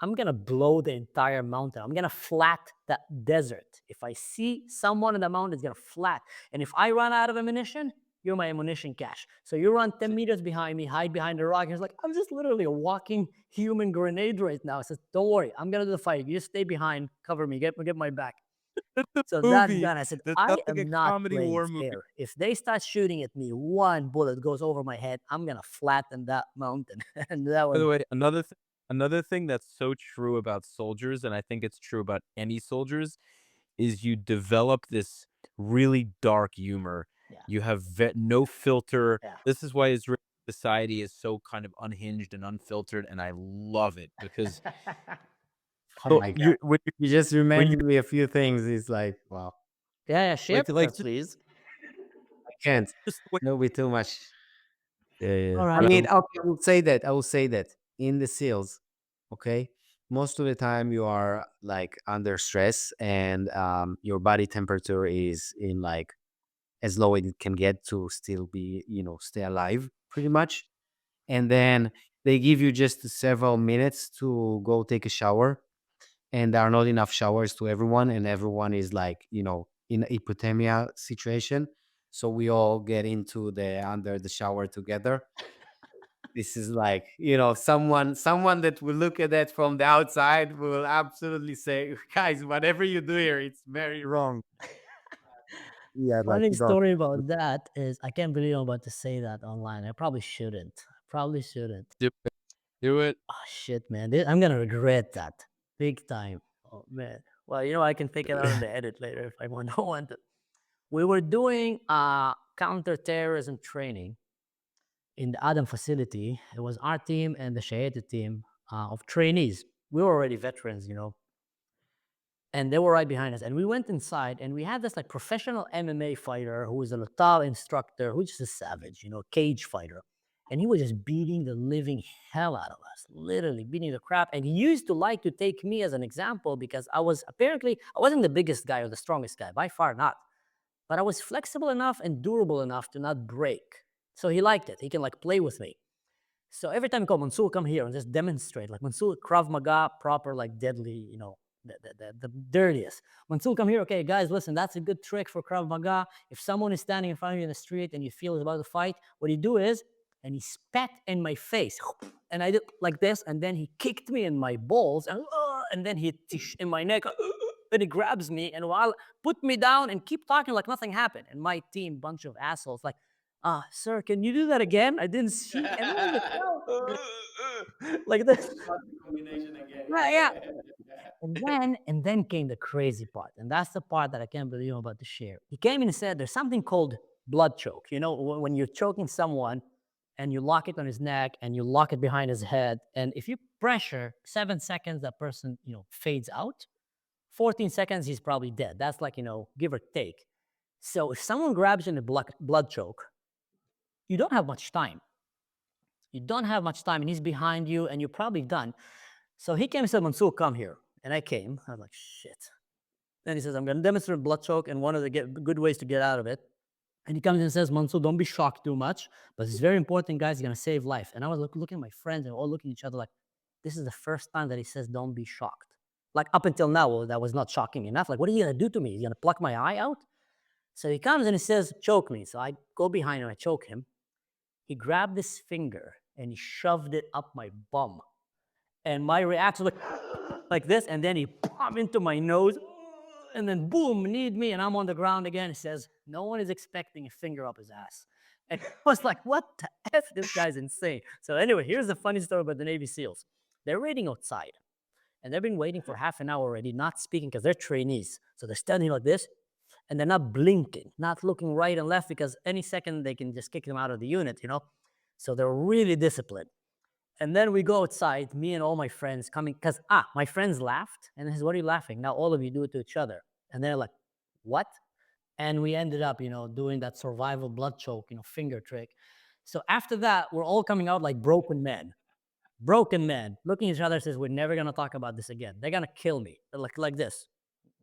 I'm gonna blow the entire mountain. I'm gonna flat that desert. If I see someone in the mountain, it's gonna flat. And if I run out of ammunition, you're my ammunition cache. So you run 10 meters behind me, hide behind the rock. And he's like, I'm just literally a walking human grenade right now. I says, don't worry, I'm gonna do the fight. You just stay behind, cover me, get my back. That's a So that movie. gun, I said, That I sounds like a am not comedy playing war movie. fair. If they start shooting at me, one bullet goes over my head, I'm gonna flatten that mountain. And that By was the way, another thing that's so true about soldiers, and I think it's true about any soldiers, is you develop this really dark humor. Yeah. You have no filter. Yeah. This is why Israeli society is so kind of unhinged and unfiltered, and I love it because Oh my God. when You just when reminded me a few things. It's like, wow, Yeah, share like please. I can't. just the way, It'll be too much. yeah, All I right. mean, okay, I will say that. I will say that in the SEALs, okay, most of the time you are like under stress and your body temperature is in like as low as it can get to still be, stay alive pretty much. And then they give you just several minutes to go take a shower. And there are not enough showers to everyone. And everyone is like, in hypothermia situation. So we all get into the under the shower together. This is like, someone that will look at that from the outside will absolutely say, guys, whatever you do here, it's very wrong. Yeah, like Funny you don't. story about that is I can't believe I'm about to say that online. I probably shouldn't. Probably shouldn't. do it. Oh shit, man. I'm gonna regret that big time. Oh man. Well, I can take it out in the edit later if I want to want it. We were doing counterterrorism training in the Adam facility. It was our team and the Shayetet team of trainees. We were already veterans. And they were right behind us. And we went inside and we had this like professional MMA fighter who was a Latal instructor, who's just a savage, cage fighter. And he was just beating the living hell out of us, literally beating the crap. And he used to like to take me as an example because I wasn't the biggest guy or the strongest guy, by far not. But I was flexible enough and durable enough to not break. So he liked it. He can like play with me. So every time he called Mansour, come here and just demonstrate. Like Mansour, Krav Maga, proper, like deadly, the dirtiest. Mansour, come here. Okay, guys, listen, that's a good trick for Krav Maga. If someone is standing in front of you in the street and you feel he's about to fight, what you do is, and he spat in my face. And I did like this, and then he kicked me in my balls, and then he in my neck, and he grabs me, and while put me down and keep talking like nothing happened. And my team, bunch of assholes, like, sir, can you do that again? I didn't see. And like this. Combination again. Yeah. And then came the crazy part. And that's the part that I can't believe I'm about to share. He came in and said, there's something called blood choke. When you're choking someone and you lock it on his neck and you lock it behind his head. And if you pressure 7 seconds, that person, fades out. 14 seconds, he's probably dead. That's like, give or take. So if someone grabs you in a blood choke, you don't have much time. You don't have much time, and he's behind you, and you're probably done. So he came and said, Mansour, come here. And I came. I was like, shit. Then he says, I'm going to demonstrate blood choke and one of the good ways to get out of it. And he comes and says, Mansour, don't be shocked too much, but it's very important, guys. You're going to save life. And I was looking at my friends, and we're all looking at each other like, this is the first time that he says, don't be shocked. Like up until now, well, that was not shocking enough. Like, what are you going to do to me? You're going to pluck my eye out? So he comes and he says, choke me. So I go behind him, I choke him. He grabbed his finger and he shoved it up my bum. And my reaction was like this, and then he popped into my nose, and then boom, kneed me, and I'm on the ground again. He says, no one is expecting a finger up his ass. And I was like, what the F? This guy's insane. So anyway, here's the funny story about the Navy SEALs. They're waiting outside. And they've been waiting for half an hour already, not speaking because they're trainees. So they're standing like this, and they're not blinking, not looking right and left because any second they can just kick them out of the unit, you know? So they're really disciplined. And then we go outside, me and all my friends coming, because my friends laughed, and he says, "What are you laughing? Now all of you do it to each other." And they're like, "What?" And we ended up, doing that survival blood choke, finger trick. So after that, we're all coming out like broken men, looking at each other, says, "We're never gonna talk about this again. They're gonna kill me." They're like this.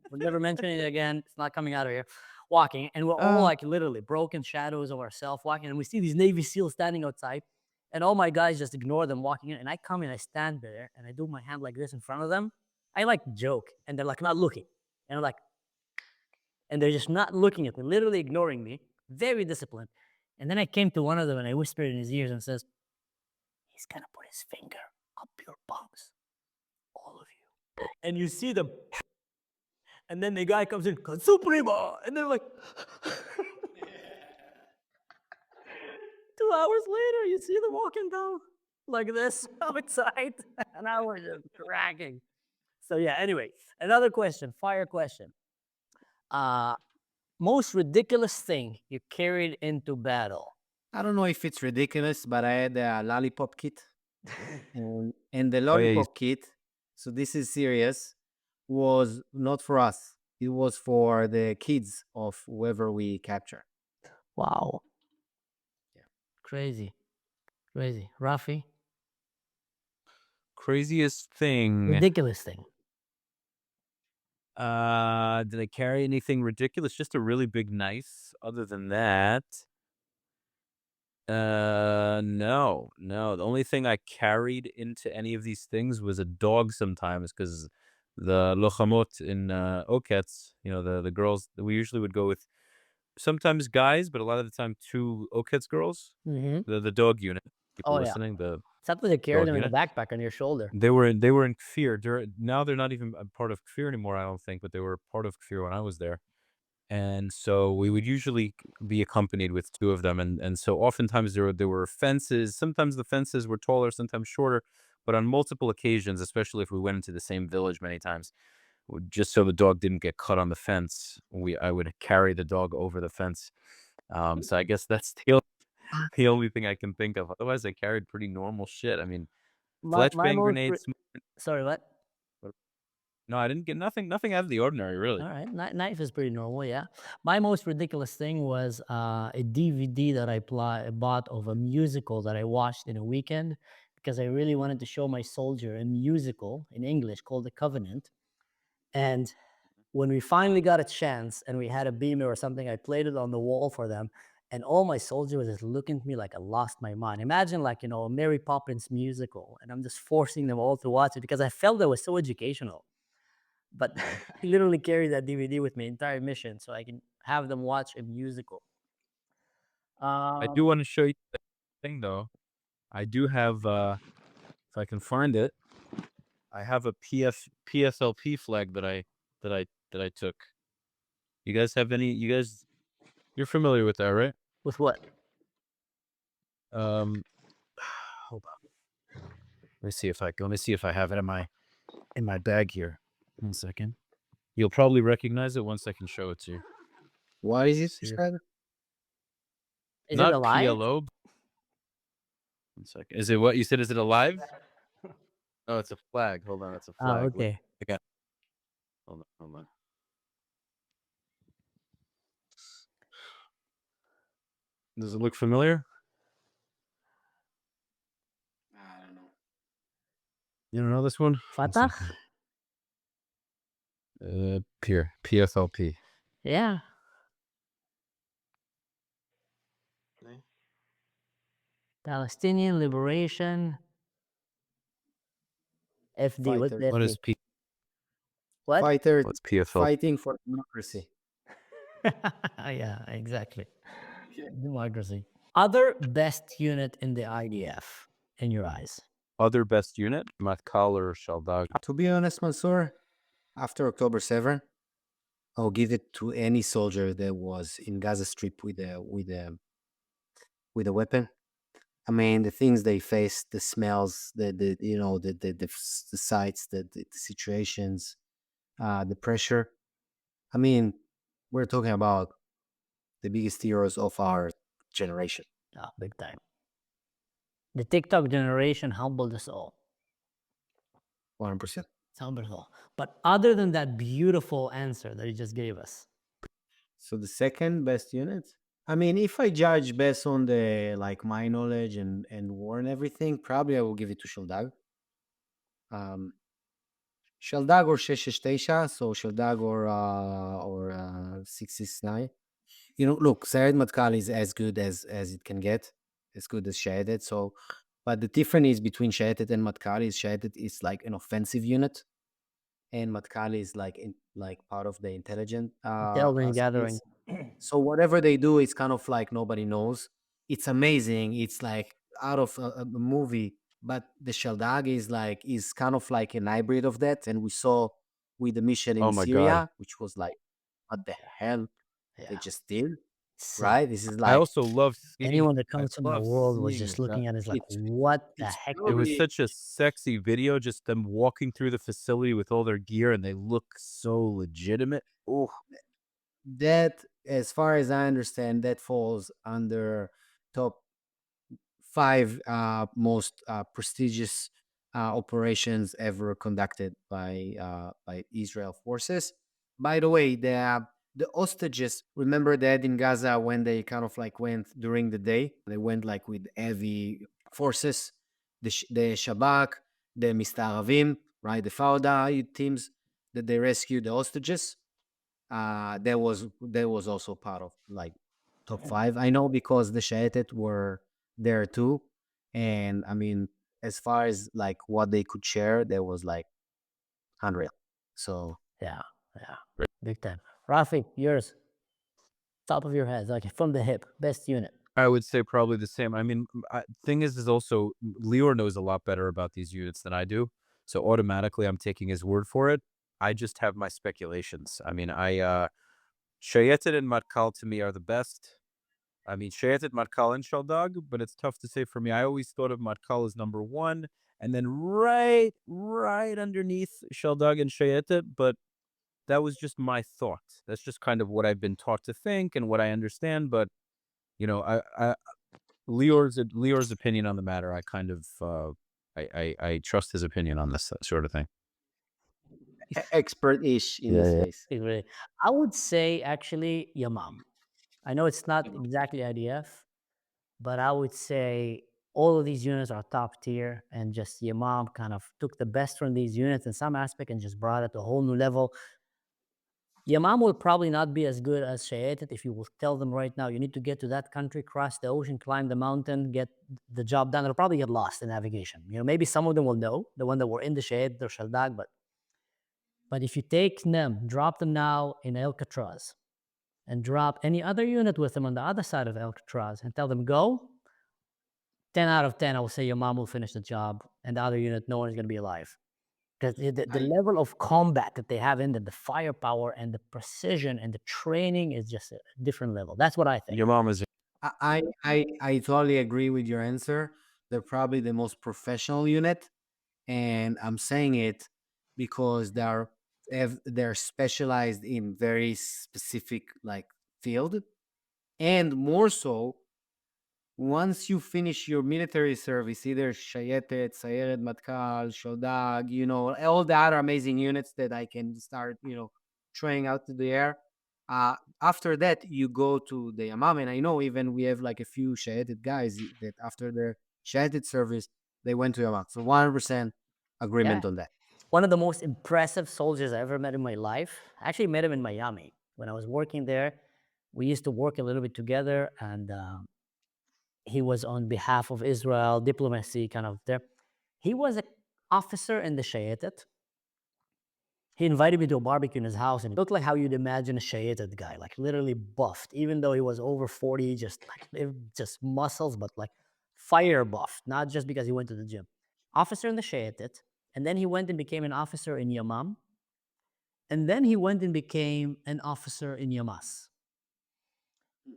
We're never mentioning it again. It's not coming out of here. Walking, and we're all like literally broken shadows of ourselves walking, and we see these Navy SEALs standing outside, and all my guys just ignore them walking in, and I come in, I stand there, and I do my hand like this in front of them. I like joke, and they're like not looking, and I'm like, and they're just not looking at me, literally ignoring me, very disciplined. And then I came to one of them and I whispered in his ears and says, "He's gonna put his finger up your bungs, all of you." And you see them. And then the guy comes in, "Suprema," and they're like, 2 hours later, you see them walking down like this outside, and I was just dragging. So yeah, anyway, another question, fire question. Most ridiculous thing you carried into battle? I don't know if it's ridiculous, but I had a lollipop kit. And the Oh, yeah, lollipop kit, so this is serious, was not for us. It was for the kids of whoever we capture. Wow. Yeah. Crazy. Crazy. Rafi? craziest thing. Ridiculous thing. Did I carry anything ridiculous? Just a really big knife. Other than that, no. The only thing I carried into any of these things was a dog sometimes, because the lochamot in Okets, the girls, we usually would go with sometimes guys, but a lot of the time two Okets girls, Mm-hmm. the dog unit. People Oh, yeah. listening, the Something they carry dog them in a unit. backpack on your shoulder. They were in Kfir. Now they're not even a part of Kfir anymore, I don't think, but they were part of Kfir when I was there. And so we would usually be accompanied with two of them, and so oftentimes there were fences. Sometimes the fences were taller, sometimes shorter, but on multiple occasions, especially if we went into the same village many times, just so the dog didn't get cut on the fence, I would carry the dog over the fence. So I guess that's the only thing I can think of. Otherwise, I carried pretty normal shit. I mean, My flashbang most grenades. sorry, what? No, I didn't get nothing out of the ordinary, really. All right, knife is pretty normal, yeah. My most ridiculous thing was a DVD that I bought of a musical that I watched in a weekend because I really wanted to show my soldier a musical in English called The Covenant. And when we finally got a chance and we had a beamer or something, I played it on the wall for them. And all my soldiers were just looking at me like I lost my mind. Imagine like, a Mary Poppins musical, and I'm just forcing them all to watch it because I felt that was so educational. But I literally carry that DVD with me entire mission so I can have them watch a musical. I do want to show you the thing, though. I do have, if I can find it, I have a PSLP flag that I took. You guys have any? You're familiar with that, right? With what? Hold on. Let me see if I have it in my bag here. 1 second. You'll probably recognize it once I can show it to you. What is it See here. described? Is Not it alive? PLO. 1 second. Is it what you said? Is it alive? Oh, it's a flag. Hold on, it's a flag. Wait, Okay. again. Hold on. Does it look familiar? I don't know. You don't know this one? 1 Fatah? second. Here, PSLP. Yeah. Palestinian Liberation. FD. What's Fighters. What is FD? What? Fighters what's PSLP? fighting for democracy. Yeah, exactly. Democracy. Other best unit in the IDF, in your eyes? Other best unit? Matkal or Shaldag? To be honest, Mansour, after October 7, I'll give it to any soldier that was in Gaza Strip with with a weapon. I mean, the things they face, the smells, the you know the sights, the situations, the pressure. I mean, we're talking about the biggest heroes of our generation. Ah, big time. The TikTok generation humbled us all. 100%. It's humbled us all. But other than that beautiful answer that you just gave us, So the second best unit. I mean, if I judge based on the like my knowledge and war and everything, probably I will give it to Sheldag. Um, Sheldag or 669, so Sheldag or 669. You know, look, Sayed Matkal is as good as it can get, as good as Shayetet. So, but the difference is between Shayetet and Matkal is Shayetet is like an offensive unit, and Matkal is like like part of the intelligent intelligence gathering. skills. So whatever they do, it's kind of like nobody knows. It's amazing. It's like out of a movie. But the Shaldag is kind of like an hybrid of that, and we saw with the mission Oh in my god. Syria, which was like, what the hell they Yeah. just did, Sick. right? This is I like also love seeing Anyone that I comes to my love world was seeing just that. looking at it like, it's what the it's heck? It was purely such a sexy video, just them walking through the facility with all their gear, and they look so legitimate. Oh, that, as far as I understand, that falls under top five most prestigious operations ever conducted by Israel forces. By the way, the hostages. Remember that in Gaza when they kind of like went during the day, they went like with heavy forces, the Shabak, the Mistaravim, right, the Fauda teams that they rescued the hostages. That was also part of like top five. I know because the Shayetet were there too, and I mean, as far as like what they could share, there was like unreal. So Yeah, yeah, big time. Rafi, yours, top of your head, like from the hip, best unit. I would say probably the same. I mean, thing is also Lior knows a lot better about these units than I do, so automatically I'm taking his word for it. I just have my speculations. I mean, Shayetet and Matkal to me are the best. I mean, Shayetet, Matkal, and Shaldag, but it's tough to say for me. I always thought of Matkal as number one, and then right underneath Shaldag and Shayetet, but that was just my thought. That's just kind of what I've been taught to think and what I understand. But you know, I Lior's opinion on the matter. I kind of I trust his opinion on this sort of thing. expert-ish in Yeah, this yeah. case. Really. I would say actually Yamam. I know it's not exactly IDF, but I would say all of these units are top tier, and just Yamam kind of took the best from these units in some aspect and just brought it to a whole new level. Yamam will probably not be as good as Shayetet if you will tell them right now, you need to get to that country, cross the ocean, climb the mountain, get the job done. It'll probably get lost in navigation. You know, maybe some of them will know, the one that were in the Shayetet or Shaldag, but if you take them, drop them now in Alcatraz, and drop any other unit with them on the other side of Alcatraz and tell them go, 10 out of 10, I will say your mom will finish the job, and the other unit, no one is going to be alive. Because the I level of combat that they have in them, the firepower and the precision and the training is just a different level. That's what I think. Your mom is I totally agree with your answer. They're probably the most professional unit, and I'm saying it because they're specialized in very specific like field, and more so once you finish your military service, either Shayetet, Sayeret Matkal, Shodag, all the other amazing units that I can start, throwing out to the air. After that, you go to the Yamam. And I know even we have like a few Shayetet guys that after their Shayetet service, they went to Yamam. So 100% Yeah. agreement on that. One of the most impressive soldiers I ever met in my life. I actually met him in Miami when I was working there. We used to work a little bit together, and he was on behalf of Israel diplomacy, kind of there. He was an officer in the Shayetet. He invited me to a barbecue in his house, and it looked like how you'd imagine a Shayetet guy, like literally buffed, even though he was over 40, just like just muscles, but like fire buffed, not just because he went to the gym. Officer in the Shayetet, and then he went and became an officer in Yamam, and then he went and became an officer in Yamas.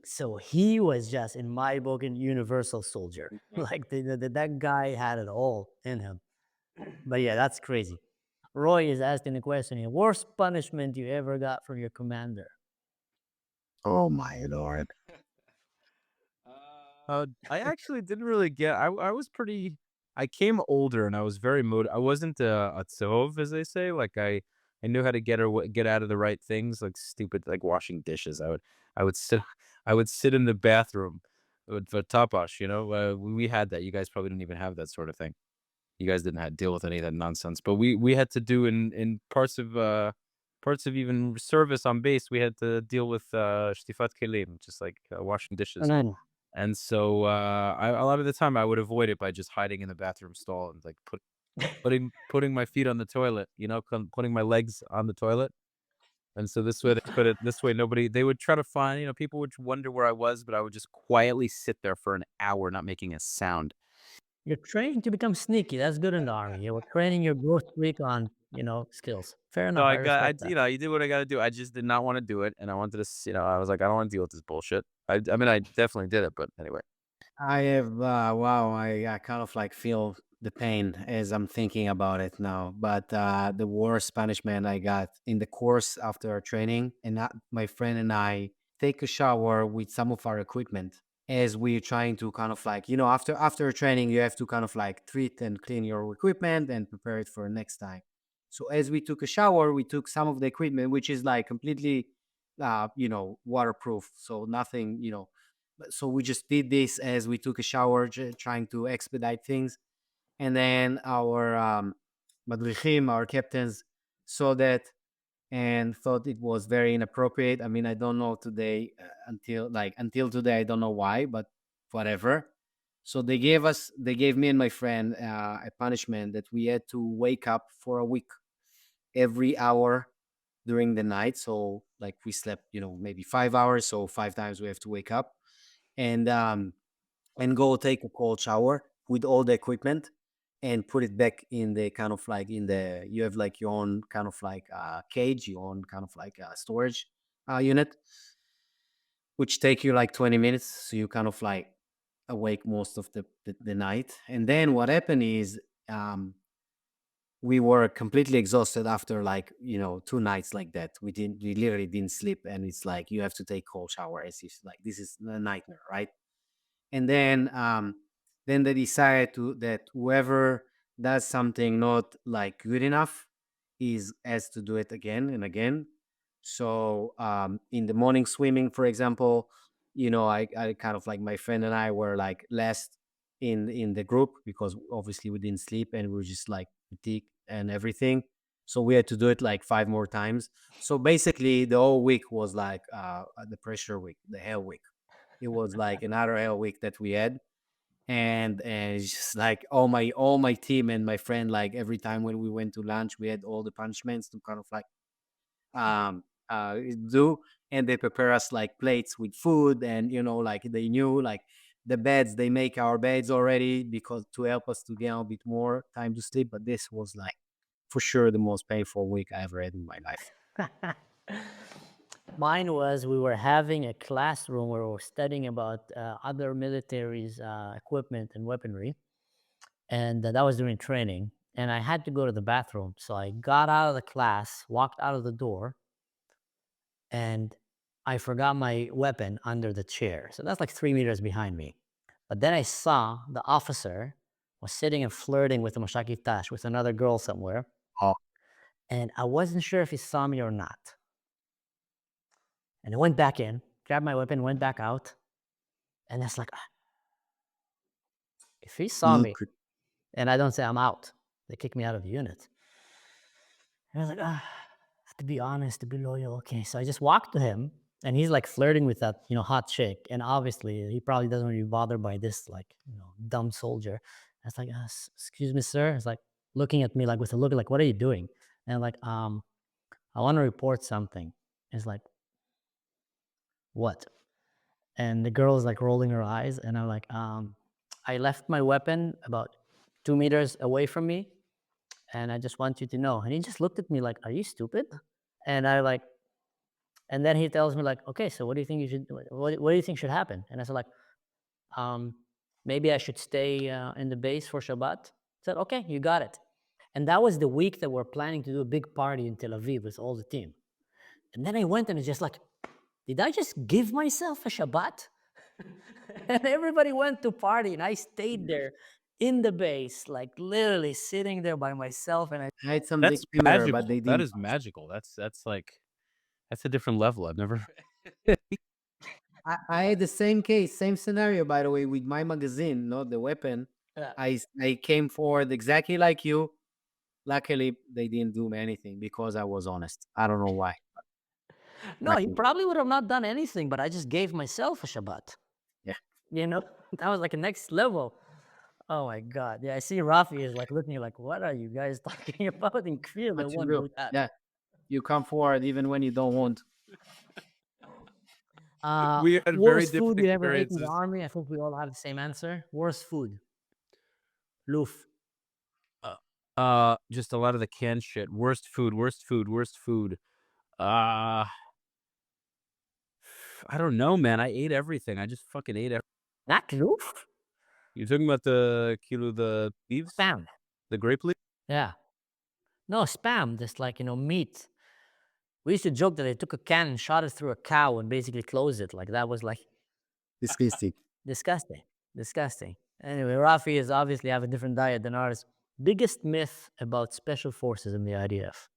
So he was just, in my book, a universal soldier. Like that guy had it all in him. But yeah, that's crazy. Roy is asking the question here: worst punishment you ever got from your commander? Oh my lord. I actually didn't really get. I was pretty. I came older and I was very I wasn't a tzov, as they say. Like I knew how to get out of the right things, like stupid, like washing dishes. I would sit I would sit in the bathroom with for tapash. We had that. You guys probably didn't even have that sort of thing. You guys didn't have to deal with any of that nonsense. But we had to do in parts of even service on base. We had to deal with shtifat kelim, just like washing dishes. And And so, a lot of the time I would avoid it by just hiding in the bathroom stall and like putting my feet on the toilet, putting my legs on the toilet. And so this way this way nobody they would try to find, people would wonder where I was, but I would just quietly sit there for an hour, not making a sound. you're trained to become sneaky. That's good in the army. You were training your growth streak on, skills. Fair So enough. I respect that. I did what I got to do. I just did not want to do it, and I wanted to, I was like, I don't want to deal with this bullshit. I mean, I definitely did it, but anyway. I have wow, I kind of like feel the pain as I'm thinking about it now. But the worst punishment I got in the course after our training, and my friend and I take a shower with some of our equipment as we're trying to kind of like after training you have to kind of like treat and clean your equipment and prepare it for next time. So as we took a shower, we took some of the equipment which is like completely waterproof, so nothing, so we just did this as we took a shower, trying to expedite things. And then our madrichim, our captains, saw that and thought it was very inappropriate. I mean, I don't know today, until today, I don't know why, but whatever. So they gave me and my friend a punishment that we had to wake up for a week every hour during the night. So like we slept, maybe 5 hours, so 5 times we have to wake up and go take a cold shower with all the equipment and put it back in the kind of like in the you have like your own kind of like cage, your own kind of like storage unit, which take you like 20 minutes, so you kind of like awake most of the night. And then what happened is we were completely exhausted after like 2 nights like that. We literally didn't sleep, and it's like you have to take cold shower as if like this is a nightmare, right? And then they decided to that whoever does something not like good enough is has to do it again and again. So in the morning swimming, for example, I kind of like my friend and I were like last in the group because obviously we didn't sleep and we were just like fatigued and everything. So we had to do it like 5 more times. So basically the whole week was like the pressure week, the hell week. It was like another hell week that we had. And it's just like all my team and my friend, like every time when we went to lunch, we had all the punishments to kind of like um do. And they prepare us like plates with food, and like they knew like the beds, they make our beds already because to help us to get a bit more time to sleep. But this was like for sure the most painful week I ever had in my life. Mine was, we were having a classroom where we were studying about other militaries' equipment and weaponry, and that was during training. And I had to go to the bathroom, so I got out of the class, walked out of the door, and I forgot my weapon under the chair. So that's like 3 meters behind me. But then I saw the officer was sitting and flirting with the Moshaki Tash with another girl somewhere, Oh, and I wasn't sure if he saw me or not. And I went back in, grabbed my weapon, went back out, and it's like, if he saw me look at and I don't say I'm out, they kick me out of the unit. And I was like, to be honest, to be loyal, okay. So I just walked to him, and he's like flirting with that, hot chick. And obviously, he probably doesn't want to be bothered by this, like, dumb soldier. I was like, excuse me, sir. It's like looking at me like with a look like, what are you doing? And I'm like, I want to report something. It's like, what? And the girl is like rolling her eyes, and I'm like, I left my weapon about 2 meters away from me, and I just want you to know. And he just looked at me like, are you stupid? And I like, And then he tells me like, okay, so what do you think you should? What do you think should happen? And I said like, maybe I should stay in the base for Shabbat. I said, okay, you got it. And that was the week that we're planning to do a big party in Tel Aviv with all the team. And then I went and it's just like, did I just give myself a Shabbat? And everybody went to party, and I stayed there in the base, like literally sitting there by myself. And I I had some That's similar, but magical. they That didn't. is magical. That's like that's a different level. I've never I had the same case, same scenario, by the way, with my magazine, not the weapon. Yeah. I came forward exactly like you. Luckily, they didn't do me anything because I was honest. I don't know why. No, he Luckily, probably would have not done anything, but I just gave myself a Shabbat. yeah. You know, that was like a next level. Oh my God. Yeah, I see Rafi is like looking like, what are you guys talking about in Kfir? They But you won't will. do that. Yeah, you come forward even when you don't want. we had very Worst food different you ever ate in the experiences. army? I think we all have the same answer. Worst food. Loof. Just a lot of the canned shit. Worst food, worst food, worst food. Uh I don't know, man. I ate everything. I just fucking ate everything. Not loof? You talking about the kilo the leaves? Spam. The grape leaf? Yeah. No, spam, just like, meat. We used to joke that they took a can and shot it through a cow and basically closed it. Like that was like Disgusting. disgusting. Disgusting. Anyway, Rafi is obviously have a different diet than ours. Biggest myth about special forces in the IDF.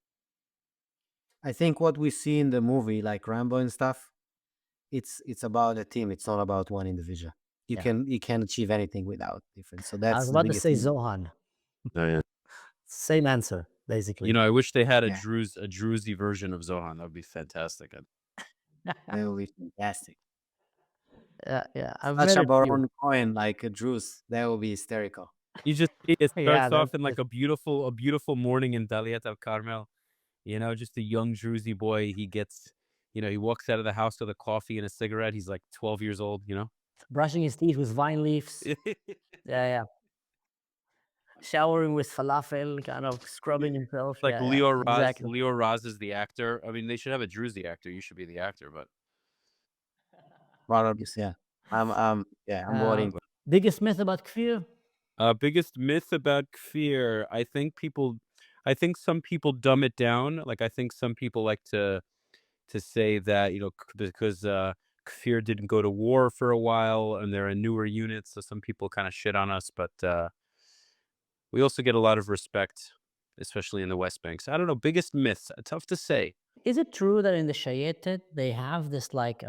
I think what we see in the movie, like Rambo and stuff, it's about a team. It's not about one individual. Yeah. You can achieve anything without difference. So I that's was the about to biggest say thing. Zohan. Oh yeah. Same answer, basically. I wish they had a Yeah. Druzy version of Zohan. That would be fantastic. That will be fantastic. Yeah. I've Such met a a few. Baron coin like a Druze. That will be hysterical. You just see it Yeah, starts that, off in like a beautiful morning in Daliat al Carmel. Just a young Druzy boy. He gets, he walks out of the house with a coffee and a cigarette. He's like 12 years old. brushing his teeth with vine leaves. Yeah. Showering with falafel, kind of scrubbing himself. Like Yeah, Lior Raz. exactly. Lior Raz is the actor. I mean, they should have a Druzy actor. You should be the actor, but Yeah. I'm Uh, voting. biggest myth about Kfir? biggest myth about Kfir. I think some people dumb it down. Like I think some people like to say that because Kfir didn't go to war for a while and they're a newer unit, so some people kind of shit on us. But we also get a lot of respect, especially in the West Bank. So I don't know. Biggest myths. Tough to say. Is it true that in the Shayetet they have this like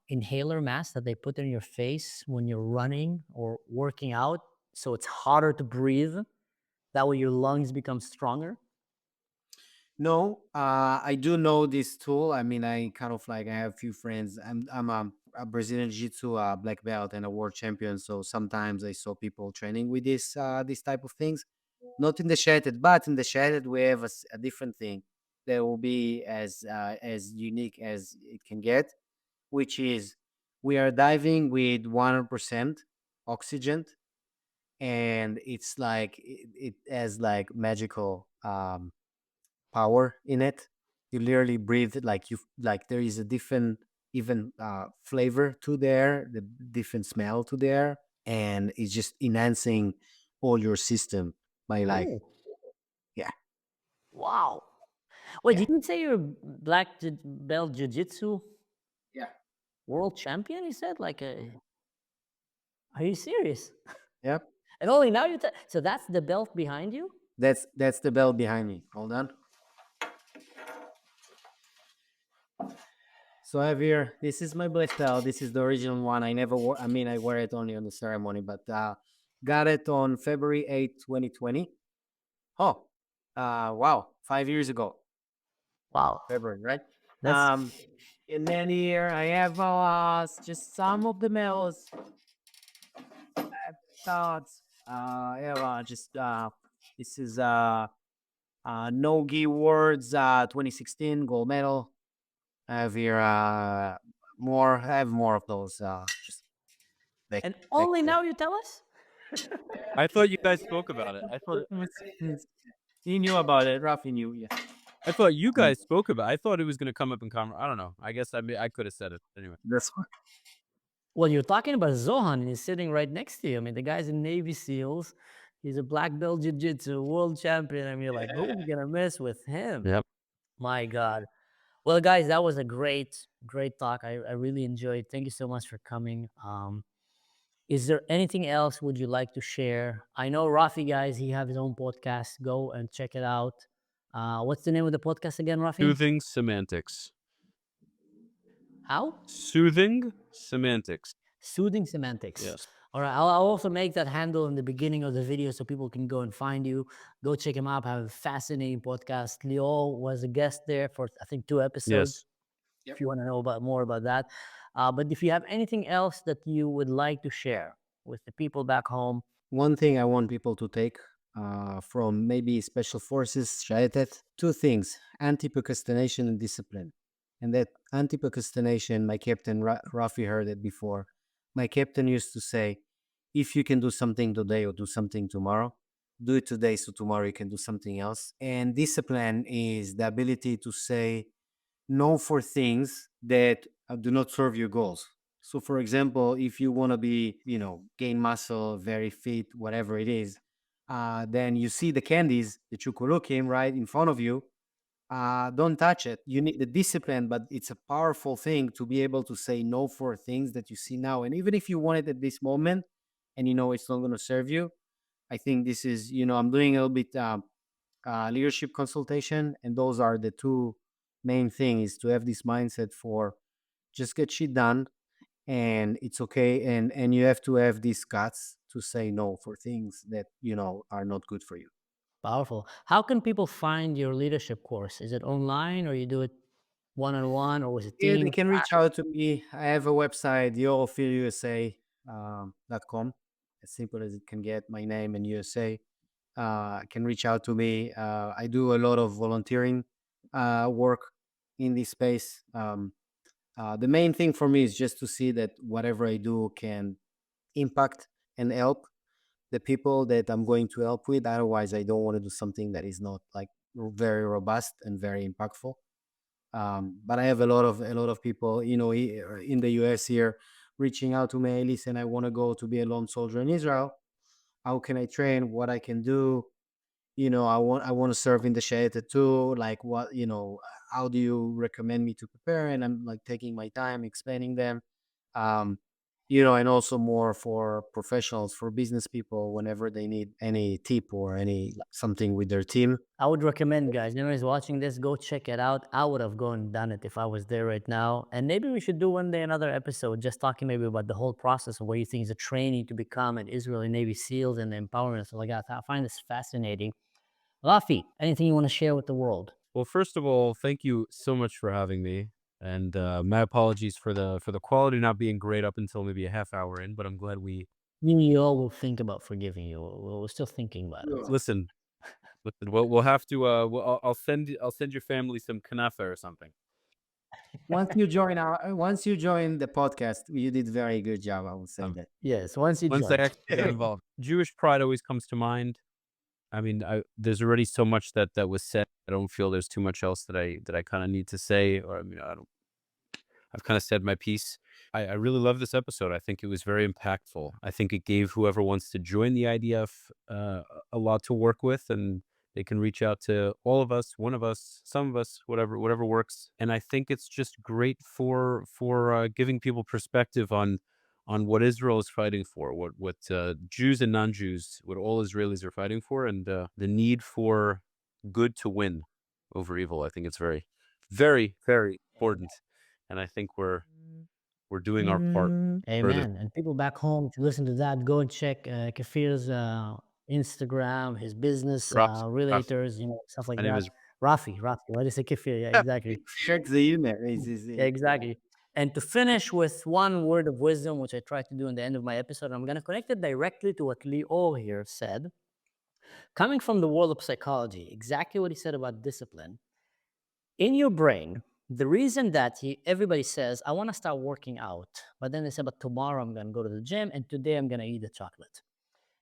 inhaler mask that they put in your face when you're running or working out, so it's harder to breathe? That way your lungs become stronger. No, I do know this tool. I mean, I kind of like I have a few friends. I'm a Brazilian Jiu-Jitsu black belt and a world champion. So sometimes I saw people training with this type of things. Not in the Shayetet, but in the Shayetet we have a different thing that will be as unique as it can get, which is we are diving with 100% oxygen, and it's like it has like magical power in it. You literally breathe like there is a different even flavor to there, the different smell to there, and it's just enhancing all your system by like Oh, yeah, wow. Wait, yeah, did you say you're black belt jiu-jitsu yeah, world champion? You said are you serious? yeah. And only now so that's the belt behind you? That's the bell behind me. Hold on. So I have here. This is my black belt. This is the original one. I never wore. I mean, I wear it only on the ceremony, but got it on February 8th, 2020. Oh, wow, 5 years ago, Wow. February, right? That's And then here I have just some of the medals. Thoughts. I have just this is Nogi Awards 2016 gold medal. I have here more. I have more of those. Just back, and back only there. now you tell us? I thought you guys spoke about it. I thought He knew about it. Rafi knew. Yeah. I thought you Mm, guys spoke about. I thought it was going to come up in conversation. I don't know. I guess I could have said it anyway. that's fine. Well, you're talking about Zohan, and he's sitting right next to you. I mean, the guy's in Navy SEALs. He's a black belt jiu-jitsu world champion. I mean, you're like, who's gonna mess with him? Yep. My God. Well, guys, that was a great talk. I really enjoyed. Thank you so much for coming. Is there anything else would you like to share? I know Rafi, guys, he have his own podcast. Go and check it out. What's the name of the podcast again, Rafi? Soothing semantics. How? Soothing semantics. Soothing semantics. Yes. All right. I'll also make that handle in the beginning of the video so people can go and find you. Go check him out. Have a fascinating podcast. Lior was a guest there for, I think, 2 episodes. Yes. If you want to know more about that. But if you have anything else that you would like to share with the people back home, One thing I want people to take from maybe special forces, Shayetet, two things: anti-procrastination and discipline. And that anti-procrastination, my captain Rafi heard it before. My captain used to say, if you can do something today or do something tomorrow, do it today so tomorrow you can do something else. And discipline is the ability to say no for things that do not serve your goals. So, for example, if you want to be, gain muscle, very fit, whatever it is, then you see the candies, the chukulukim, right in front of you. Don't touch it. You need the discipline, but it's a powerful thing to be able to say no for things that you see now. And even if you want it at this moment and you know it's not going to serve you, I think this is, I'm doing a little bit leadership consultation, and those are the two main things: to have this mindset for just get shit done, and it's okay, and you have to have these guts to say no for things that are not good for you. powerful. How can people find your leadership course? Is it online or you do it one-on-one or with a Yeah, they team? can reach out to me. I have a website, liorofirusa.com. As simple as it can get, my name and USA. Can reach out to me. I do a lot of volunteering work in this space. The main thing for me is just to see that whatever I do can impact and help the people that I'm going to help with. Otherwise, I don't want to do something that is not like very robust and very impactful. But I have a lot of people, in the US here, reaching out to me. Hey, listen, I want to go to be a lone soldier in Israel. How can I train? What I can do? I want to serve in the Shayetet too. Like, what, how do you recommend me to prepare? And I'm like taking my time explaining them. um and also more for professionals, for business people, whenever they need any tip or any something with their team. I would recommend, guys, anyone who's watching this, go check it out. I would have gone and done it if I was there right now. And maybe we should do one day another episode just talking maybe about the whole process of what you think is a training to become an Israeli Navy SEALs and the empowerment and stuff like that. I find this fascinating. Rafi, anything you want to share with the world? Well, first of all, thank you so much for having me, and my apologies for the quality not being great up until maybe a half hour in. But I'm glad we We all will think about forgiving you. We're still thinking about it. listen. Listen, we'll have to. I'll send your family some kanafa or something. Once you join the podcast, you did very good job, I would say that. Yes, once you Once I join. actually get involved, Jewish pride always comes to mind. I mean, there's already so much that was said. I don't feel there's too much else that I kind of need to say, or I mean, I don't. I've kind of said my piece. I really love this episode. I think it was very impactful. I think it gave whoever wants to join the IDF a lot to work with, and they can reach out to all of us, one of us, some of us, whatever works. And I think it's just great for giving people perspective on what Israel is fighting for, what Jews and non-Jews, what all Israelis are fighting for, and the need for good to win over evil. I think it's very, very, very important, and I think we're doing our part further. Amen. And people back home, to listen to that, go and check Kfir's Instagram, his business Raf, Raf. relators, stuff like My name that. is Rafi, why did I say Kfir? Yeah, exactly. Check the email. Yeah, exactly. And to finish with one word of wisdom, which I try to do in the end of my episode, I'm going to connect it directly to what Lior here said. Coming from the world of psychology, exactly what he said about discipline. In your brain, the reason that everybody says, I want to start working out, but then they say, but tomorrow I'm going to go to the gym and today I'm going to eat the chocolate.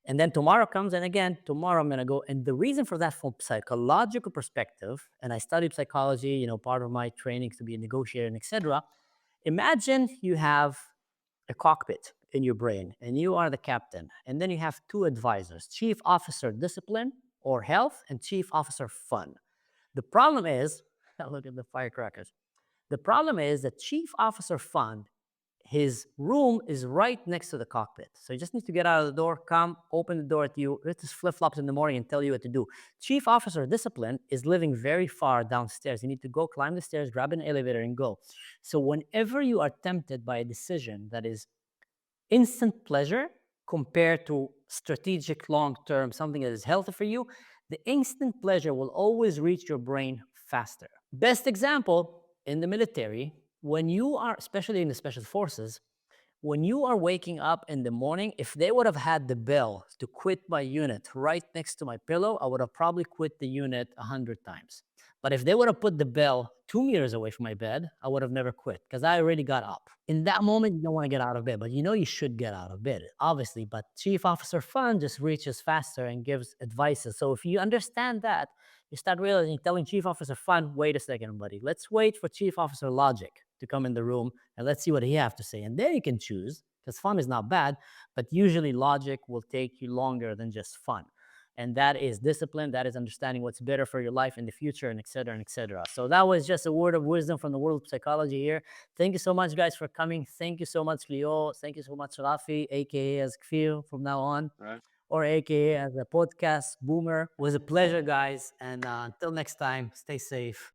And then tomorrow comes, and again, tomorrow I'm going to go. And the reason for that, from psychological perspective, and I studied psychology, part of my training to be a negotiator and etc. Imagine you have a cockpit in your brain and you are the captain, and then you have two advisors: chief officer discipline or health and chief officer fun. The problem is, look at the firecrackers. The problem is that chief officer fun, his room is right next to the cockpit. So you just need to get out of the door, come, open the door at you, it just flip-flops in the morning and tell you what to do. Chief officer discipline is living very far downstairs. You need to go climb the stairs, grab an elevator and go. So whenever you are tempted by a decision that is instant pleasure compared to strategic long-term, something that is healthy for you, the instant pleasure will always reach your brain faster. Best example, in the military, when you are, especially in the special forces, when you are waking up in the morning, if they would have had the bell to quit my unit right next to my pillow, I would have probably quit the unit 100 times. But if they would have put the bell 2 meters away from my bed, I would have never quit because I already got up. In that moment, you don't want to get out of bed, but you should get out of bed, obviously. But Chief Officer Fun just reaches faster and gives advices. So if you understand that, you start realizing, telling Chief Officer Fun, wait a second, buddy, let's wait for Chief Officer Logic to come in the room and let's see what he has to say. And then you can choose, because fun is not bad, but usually logic will take you longer than just fun. And that is discipline, that is understanding what's better for your life in the future, and et cetera, and et cetera. So that was just a word of wisdom from the world of psychology here. Thank you so much, guys, for coming. Thank you so much, Lior. Thank you so much, Rafi, aka as Kfir from now on, Right. or aka as a podcast boomer. It was a pleasure, guys. And until next time, stay safe.